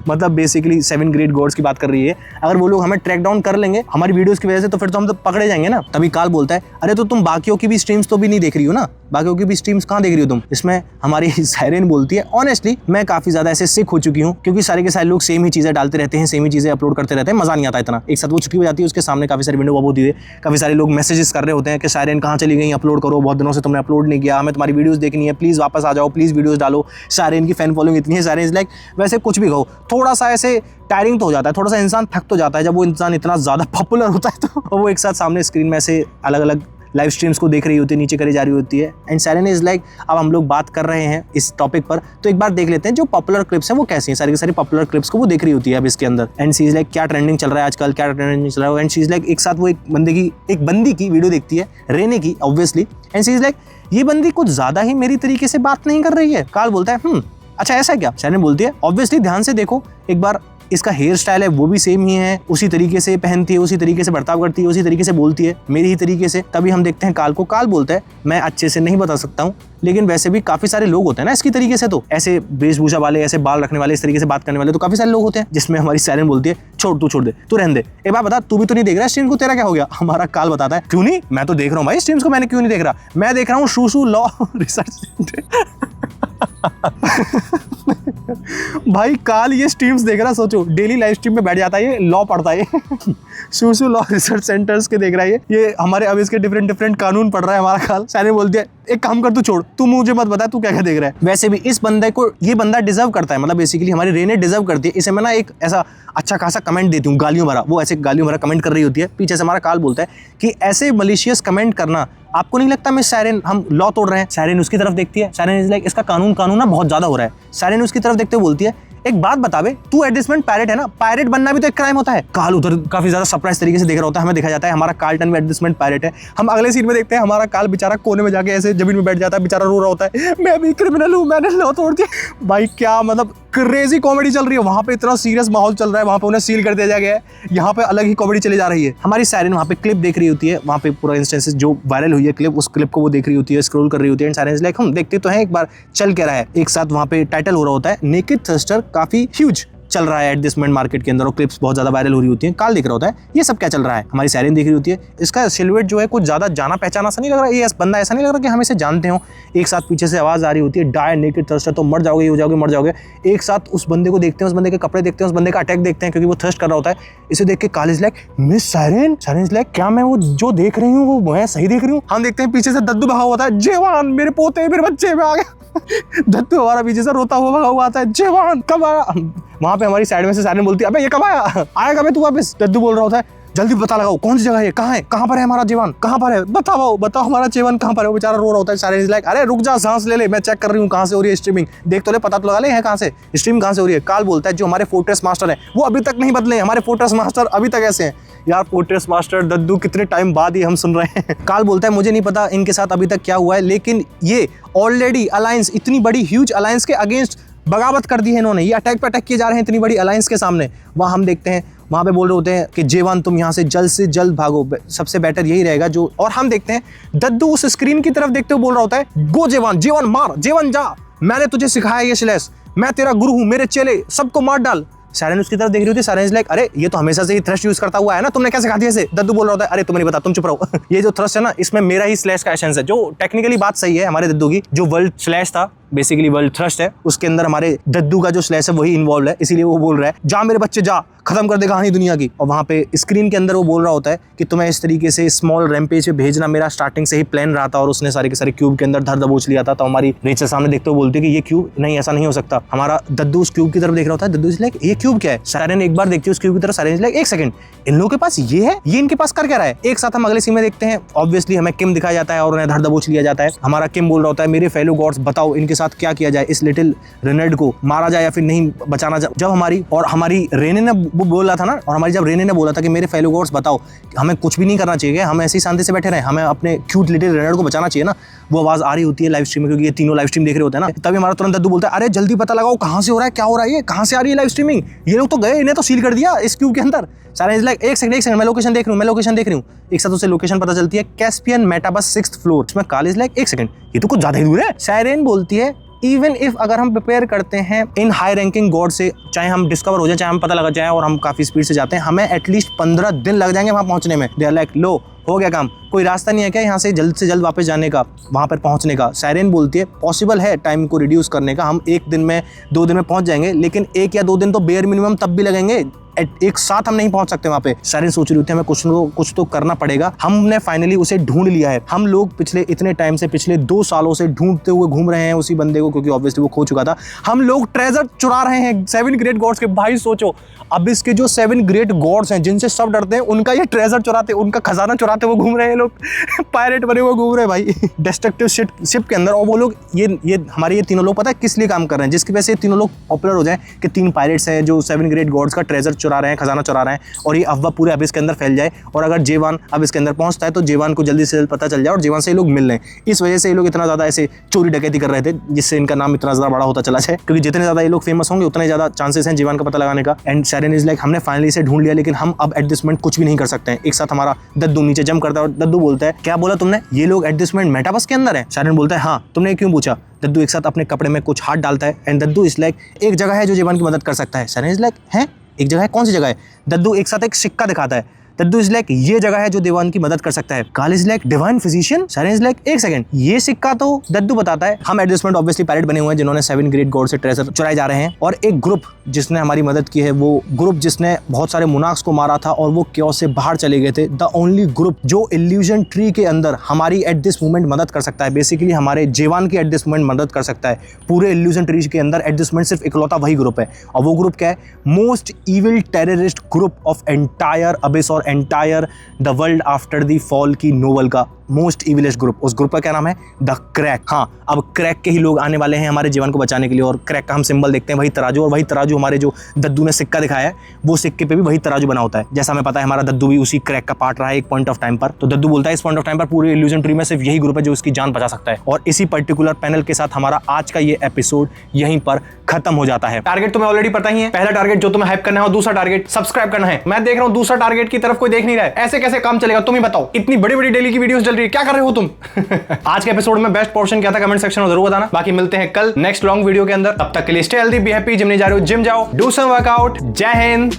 मतलब बेसिकली 7 ग्रेट गॉड्स की बात कर रही है। अगर वो लोग हमें ट्रैक डाउन कर लेंगे हमारी वीडियोस की वजह से, तो फिर तो हम तो पकड़े जाएंगे ना। तभी काल बोलता है अरे तो तुम बाकियों की भी स्ट्रीम्स तो भी नहीं देख रही हो ना, बाकियों की भी स्ट्रीम्स कहाँ देख रही हो तुम। इसमें हमारी सायरन बोलती है ऑनेस्टली मैं काफी ज्यादा ऐसे सिक हो चुकी हूँ, क्योंकि सारे के सारे लोग सेम ही चीजें डालते रहते हैं, सेम ही चीजें अपलोड करते रहते हैं, मजा नहीं आता इतना। एक साथ वो छुट्टी हो जाती है, उसके सामने काफी सारी विंडो होती है, काफी सारे लोग मैसेजेस कर रहे होते हैं कि सायरन कहाँ चली गई, अपलोड करो, बहुत दिनों से तुमने अपलोड नहीं किया, हमें तुम्हारी वीडियोस देखनी है, प्लीज वापस आ जाओ, प्लीज वीडियोस डालो। सायरन की फैन फॉलोइंग इतनी है, सायरन इज लाइक वैसे कुछ भी कहो थोड़ा सा ऐसे टायरिंग तो हो जाता है, थोड़ा सा इंसान थक तो जाता है जब वो इंसान इतना ज्यादा पॉपुलर होता है। तो वो एक साथ सामने स्क्रीन में ऐसे अलग अलग लाइव स्ट्रीम्स को देख रही होती है, नीचे करी जा रही होती है। एंड सायरन इज लाइक अब हम लोग बात कर रहे हैं इस टॉपिक पर, तो एक बार देख लेते हैं जो पॉपुलर क्लिप्स हैं वो कैसी हैं। सारी की सारी पॉपुलर क्लिप्स को वो देख रही होती है अब इसके अंदर। एंड शी इज लाइक क्या ट्रेंडिंग चल रहा है आजकल, क्या ट्रेंडिंग चल रहा है। एंड शी इज लाइक एक साथ वो एक बंदी की वीडियो देखती है, रेने की obviously. And she is like ये बंदी कुछ ज्यादा ही मेरी तरीके से बात नहीं कर रही है। काल बोलता है अच्छा ऐसा क्या। सायरन बोलती है ऑब्वियसली ध्यान से देखो एक बार, इसका हेयर स्टाइल है वो भी सेम ही है, उसी तरीके से पहनती है, उसी तरीके से बर्ताव करती है, उसी तरीके से बोलती है, मेरी ही तरीके से। तभी हम देखते हैं काल को। काल बोलता है मैं अच्छे से नहीं बता सकता हूँ, लेकिन वैसे भी काफी सारे लोग होते हैं ना इसकी तरीके से, तो ऐसे वेशभूषा वाले, ऐसे बाल रखने वाले, इस तरीके से बात करने वाले तो काफी सारे लोग होते हैं। जिसमें हमारी सायरन बोलती है छोड़ दे, तू रहने दे। एक बार बता तू भी तो नहीं देख रहा स्ट्रीम को, तेरा क्या हो गया। हमारा काल बताता है क्यों नहीं, मैं तो देख रहा हूँ भाई स्ट्रीम्स को, मैंने क्यों नहीं देख रहा, मैं देख रहा हूँ शूशु लॉ रिसर्च। भाई काल ये स्ट्रीम्स देख रहा, सोचो डेली लाइव स्ट्रीम में बैठ जाता है, ये लॉ पढ़ता है शूशु लॉ रिसर्च सेंटर्स के देख रहा है ये हमारे अब इसके डिफरेंट कानून पढ़ रहा है हमारा काल। सायरन बोलती है एक काम कर तू छोड़, तू मुझे मत बता तू क्या क्या देख रहा है। वैसे भी इस बंदे को ये बंदा डिजर्व करता है, मतलब बेसिकली हमारी रेने डिजर्व करती है। इसे मैं ना एक ऐसा अच्छा खासा कमेंट देती हूँ गालियों भरा, वो ऐसे गालियों भरा कमेंट कर रही होती है। पीछे से हमारा काल बोलता है कि ऐसे मलिशियस कमेंट करना आपको नहीं लगता मिस सायरन हम लॉ तोड़ रहे हैं। सायरन उसकी तरफ देखती है, सायरन इज लाइक इसका कानून ना बहुत ज्यादा हो रहा है। सायरन उसकी तरफ देखते हुए बोलती है एक बात बता बे, तू एडजस्टमेंट पायरेट है ना, पायरेट बनना भी तो एक क्राइम होता है। काल उधर काफी ज्यादा सरप्राइज तरीके से देख रहा होता है, हमें दिखा जाता है हमारा कार्लटन भी एडजस्टमेंट पायरेट है। हम अगले सीन में देखते हैं हमारा काल बेचारा कोने में जाके ऐसे जमीन में बैठ जाता है, बेचारा रो रहा होता है मैं भी क्रिमिनल हूँ, मैंने लॉ तोड़ दिया। भाई क्या मतलब क्रेजी कॉमेडी चल रही है वहां पे, इतना सीरियस माहौल चल रहा है, वहां पे उन्हें सील कर दिया गया है, यहाँ पे अलग ही कॉमेडी चली जा रही है। हमारी सायरन वहां पे क्लिप देख रही होती है, वहां पे पूरा इंस्टेंसेस जो वायरल हुई है क्लिप, उस क्लिप को वो देख रही होती है, स्क्रॉल कर रही होती है। एंड सायरन इज लाइक हम देखते तो हैं एक बार चल क्या रहा है। एक साथ वहां पे टाइटल हो रहा होता है नेकेड थर्स्टर काफी ह्यूज चल रहा है एडजस्टमेंट मार्केट के अंदर, और क्लिप्स बहुत ज्यादा वायरल हो रही होती हैं। काल देख रहा होता है ये सब क्या चल रहा है, हमारी सायरन देख रही होती है। इसका सिलुएट जो है कुछ ज्यादा जाना पहचाना सा नहीं लग रहा, ये बंदा ऐसा नहीं लग रहा कि हम इसे जानते हो। एक साथ पीछे से आवाज आ रही होती है डाई नेकेड थर्स्टर, तो मर जाओगे, हो जाओगे, मर जाओगे। एक साथ उस बंदे को देखते हैं, उस बंदे के कपड़े देखते हैं, उस बंदे का अटैक देखते हैं, क्योंकि वो थर्स्ट कर रहा होता है। इसे देख के काल is like miss siren, siren is like क्या मैं वो जो देख रही हूँ वो मैं सही देख रही हूँ। हम देखते हैं पीछे से दद्दू भगा होता है, जवान मेरे पोते मेरे बच्चे में आ गया। दत्तू हमारा पीछे से रोता हुआ भगा हुआ आता है, जवान कब आया। वहां पे हमारी साइड में से सायरन बोलती है अबे ये कब आया, आएगा बे तू वापस। दद्दू बोल रहा होता है जल्दी पता लगाओ कौन सी जगह है, कहाँ पर है हमारा जीवन, कहाँ पर है, बताओ हमारा जीवन कहाँ पर है। वो बेचारा रो रहा होता है। सायरन इज लाइक अरे रुक जा, सांस ले मैं चेक कर रही हूँ कहाँ से हो रही है स्ट्रीमिंग, देख तो ले, पता तो लगा ले है कहाँ से स्ट्रीम कहाँ से हो रही है। काल बोलता है जो हमारे फोर्ट्रेस मास्टर है वो अभी तक नहीं बदले, हमारे फोर्ट्रेस मास्टर अभी तक ऐसे हैं। यार फोर्ट्रेस मास्टर दद्दू कितने टाइम बाद ही हम सुन रहे हैं। काल बोलता है मुझे नहीं पता इनके साथ अभी तक क्या हुआ है, लेकिन ये ऑलरेडी अलायंस, इतनी बड़ी ह्यूज अलायंस के अगेंस्ट बगावत कर दी है इन्होंने, ये अटैक पे अटैक किए जा रहे हैं इतनी बड़ी अलायंस के सामने। वहाँ हम देखते हैं वहां पे बोल रहे होते हैं कि जेवान तुम यहाँ से जल्द भागो, सबसे बेटर यही रहेगा जो। और हम देखते हैं दद्दू उस स्क्रीन की तरफ देखते हुए बोल रहा होता है गो जेवान, जेवान मार, जेवान जा, मैंने तुझे सिखाया ये स्लैश, मैं तेरा गुरु हूं, मेरे चेले सबको मार डाल। सायरन उसकी तरफ देख रही होती है। सायरन इज लाइक अरे ये तो हमेशा से ही थ्रस्ट यूज करता हुआ है ना, तुमने क्या सिखा दिया इसे? दद्दू बोल रहा होता है अरे तुम्हें नहीं पता, तुम चुप रहो। ये जो थ्रस्ट है ना, इसमें मेरा ही स्लैश का एसेंस है, जो टेक्निकली बात सही है हमारे दद्दू की। जो वर्ल्ड स्लैश था बेसिकली वर्ल्ड थ्रस्ट है, उसके अंदर हमारे दद्दू का जो स्लैश है वही इन्वॉल्व है, इसीलिए वो बोल रहा है जा मेरे बच्चे जा, खत्म कर दे कहानी दुनिया की। और वहां पे स्क्रीन के अंदर वो बोल रहा होता है कि तुम्हें इस तरीके से स्मॉल रैम्पेज पे भेजना मेरा स्टार्टिंग से ही प्लान रहा था, और उसने सारे के सारे क्यूब के अंदर धर दबोच लिया था। तो हमारी रेचल सामने देखते हुए बोलती है कि ये क्यूब नहीं, ऐसा नहीं हो सकता। हमारा दद्दू उस क्यूब की तरफ देख रहा होता है। दद्दू इज लाइक ये क्यूब क्या है? सायरन एक बार देखती है उस क्यूब की तरफ। सायरन इज लाइक एक सेकंड, इन लोगों के पास ये है, ये इनके पास कर क्या रहा है? एक साथ हम अगले सीन में देखते हैं। ऑब्वियसली हमें किम दिखाया जाता है और उन्हें धर दबोच लिया जाता है। हमारा किम बोल रहा होता है मेरे फेलो गॉड्स बताओ इनके साथ क्या किया जाए, इस लिटिल रेनेड को मारा जाए या फिर नहीं बचाना जाए। जब हमारी रेने ने बोला था ना, और हमारी जब रेने ने बोला था कि मेरे फेलो गॉड्स बताओ हमें कुछ भी नहीं करना चाहिए, हम ऐसे ही शांति से बैठे रहे, हमें अपने क्यूट लिटिल रेनेड को बचाना चाहिए ना, वो आवाज आ रही होती है लाइव स्ट्रीम में, क्योंकि ये तीनों लाइव स्ट्रीम देख रहे होते हैं ना। तभी हमारा तुरंत दद्दू बोलता है अरे जल्दी पता लगाओ कहां से हो रहा है, क्या हो रहा है, ये कहां से आ रही है लाइव स्ट्रीमिंग, ये लोग तो गए, इन्हें तो सील कर दिया इस क्यूब के अंदर। सायरन इज लाइक एक सेकंड मैं लोकेशन देख रही हूँ। एक साथ उसे लोकेशन पता चलती है, कैस्पियन मेटाबस 6th फ्लोर। इसमें काल इज लाइक एक सेकंड ये तो कुछ ज्यादा ही दूर है। सायरन बोलती है इवन इफ अगर हम प्रिपेयर करते हैं इन हाई रैंकिंग गॉड से, चाहे हम डिस्कवर हो जाए, चाहे हम पता लगा जाए और हम काफी स्पीड से जाते हैं, हमें एटलीस्ट 15 दिन लग जाएंगे वहां पहुंचने में। दे आर लाइक लो हो गया काम, कोई रास्ता नहीं है क्या यहाँ से जल्द वापस जाने का, वहां पर पहुंचने का? सायरन बोलती है पॉसिबल है टाइम को रिड्यूस करने का, हम 1 दिन में 2 दिन में पहुंच जाएंगे, लेकिन 1 या 2 दिन तो बेयर मिनिमम तब भी लगेंगे, एक साथ हम नहीं पहुंच सकते वहां पे। सायरन सोच रही होती है हमें कुछ तो करना पड़ेगा। हमने फाइनली उसे ढूंढ लिया है। हम लोग पिछले इतने टाइम से, पिछले 2 सालों से ढूंढते हुए घूम रहे हैं उसी बंदे को, क्योंकि ऑब्वियसली वो खो चुका था। हम लोग ट्रेजर चुरा रहे हैं 7 ग्रेट गॉड्स के। भाई सोचो अब इसके जो 7 ग्रेट गॉड्स हैं जिनसे सब डरते हैं, उनका ये ट्रेजर चुराते, उनका खजाना चुराते वो घूम रहे हैं लोग। पायरेट बने हुए घूम रहे हैं भाई डिस्ट्रक्टिव शिप के अंदर। और वो लोग ये हमारे ये तीनों लोग पता है किस लिए काम कर रहे हैं, जिसकी वजह से तीनों लोग पॉपुलर हो जाए कि 3 पायरेट्स हैं जो 7 ग्रेट गॉड्स का ट्रेजर चुरा रहे हैं, खजाना चुरा रहे हैं, और ये अफवाह पूरे अबिस के अंदर फैल जाए। और अगर जेवान अब इसके अंदर पहुंचता है तो जेवान को जल्दी से जल्द पता चल जाए और जेवान से ये लोग मिल लें। इस वजह से ये लोग इतना ज्यादा ऐसे चोरी डकैती कर रहे थे, जिससे इनका नाम इतना ज्यादा बड़ा होता चला जाए, क्योंकि जितने ज्यादा ये लोग फेमस होंगे उतने ज्यादा चांसेस हैं जेवान का पता लगाने का। एंड सायरन इज लाइक हमने फाइनली इसे ढूंढ लिया, लेकिन हम अब एट दिस मोमेंट कुछ भी नहीं कर सकते हैं। एक साथ हमारा दद्दू नीचे जंप करता है और दद्दू बोलता है क्या बोला तुमने, ये लोग एट दिस मोमेंट मेटावर्स के अंदर है? सायरन बोलता है हाँ, तुमने क्यों पूछा? दद्दू एक साथ अपने कपड़े में कुछ हाथ डालता है एंड दद्दू इज लाइक एक जगह है जो जेवान की मदद कर सकता है। सायरन इज लाइक है एक जगह है, कौन सी जगह है? दद्दू एक साथ एक सिक्का दिखाता है। दद्दू इज लाइक ये जगह है जो देवान की मदद कर सकता है। काल is like divine physician. Siren is like एक सेकंड, ये सिक्का तो दद्दू बताता है। हम एडजस्टमेंट ऑब्वियसली पैरेट बने हुए हैं जिन्होंने 7 ग्रेट गॉड से ट्रेजर चुराए जा रहे हैं, और एक ग्रुप जिसने हमारी मदद की है, वो ग्रुप जिसने बहुत सारे मुनाक्स को मारा था और वो क्यों से बाहर चले गए थे। द ओनली ग्रुप जो इल्यूजन ट्री के अंदर हमारी एट दिस मोमेंट मदद कर सकता है, बेसिकली हमारे जेवान की एट दिस मोमेंट मदद कर सकता है। पूरे इल्यूजन ट्री के अंदर एट दिस मोमेंट सिर्फ इकलौता वही ग्रुप है, और वो ग्रुप क्या है? Most evil terrorist group of entire abyss और entire the world after the fall की नोवेल का मोस्ट इविलेस्ट ग्रुप। उस ग्रुप का क्या नाम है? The crack. हाँ, अब क्रैक के ही लोग आने वाले हैं हमारे जीवन को बचाने के लिए, और क्रैक का हम सिंबल देखते हैं वही तराजू, और वही तराजू हमारे जो दद्दू ने सिक्का दिखाया है वो सिक्के पे भी वही तराजू बना होता है। जैसा हमें पता है हमारा दद्दू भी उसी क्रैक का पार्ट रहा है एक पॉइंट ऑफ टाइम पर। तो दद्दू बोलता है इस पॉइंट ऑफ टाइम पर पूरे इल्यूजन ट्री में सिर्फ यही ग्रुप है जो उसकी जान बचा सकता है। और इसी पर्टिकुलर पैनल के साथ हमारा आज का ये एपिसोड यहीं पर खत्म हो जाता है। टारगेट तुम्हें ऑलरेडी पता ही है, पहला टारगेट जो तुम्हें हाइप करना है और दूसरा टारगेट सब्सक्राइब करना है। मैं देख रहा हूं दूसरा टारगेट की तरफ कोई देख नहीं रहा है, ऐसे कैसे काम चलेगा? तुम ही बताओ, इतनी बड़ी बड़ी डेली की वीडियोस चल रही है, क्या कर रहे हो तुम? आज के एपिसोड में बेस्ट पोर्शन क्या था कमेंट सेक्शन में जरूर बताना। बाकी मिलते हैं कल नेक्स्ट लॉन्ग वीडियो के अंदर, तब तक के लिए stay healthy, be happy. Gym नहीं जा रहे हो जिम जाओ, डू सम वर्कआउट। जय हिंद।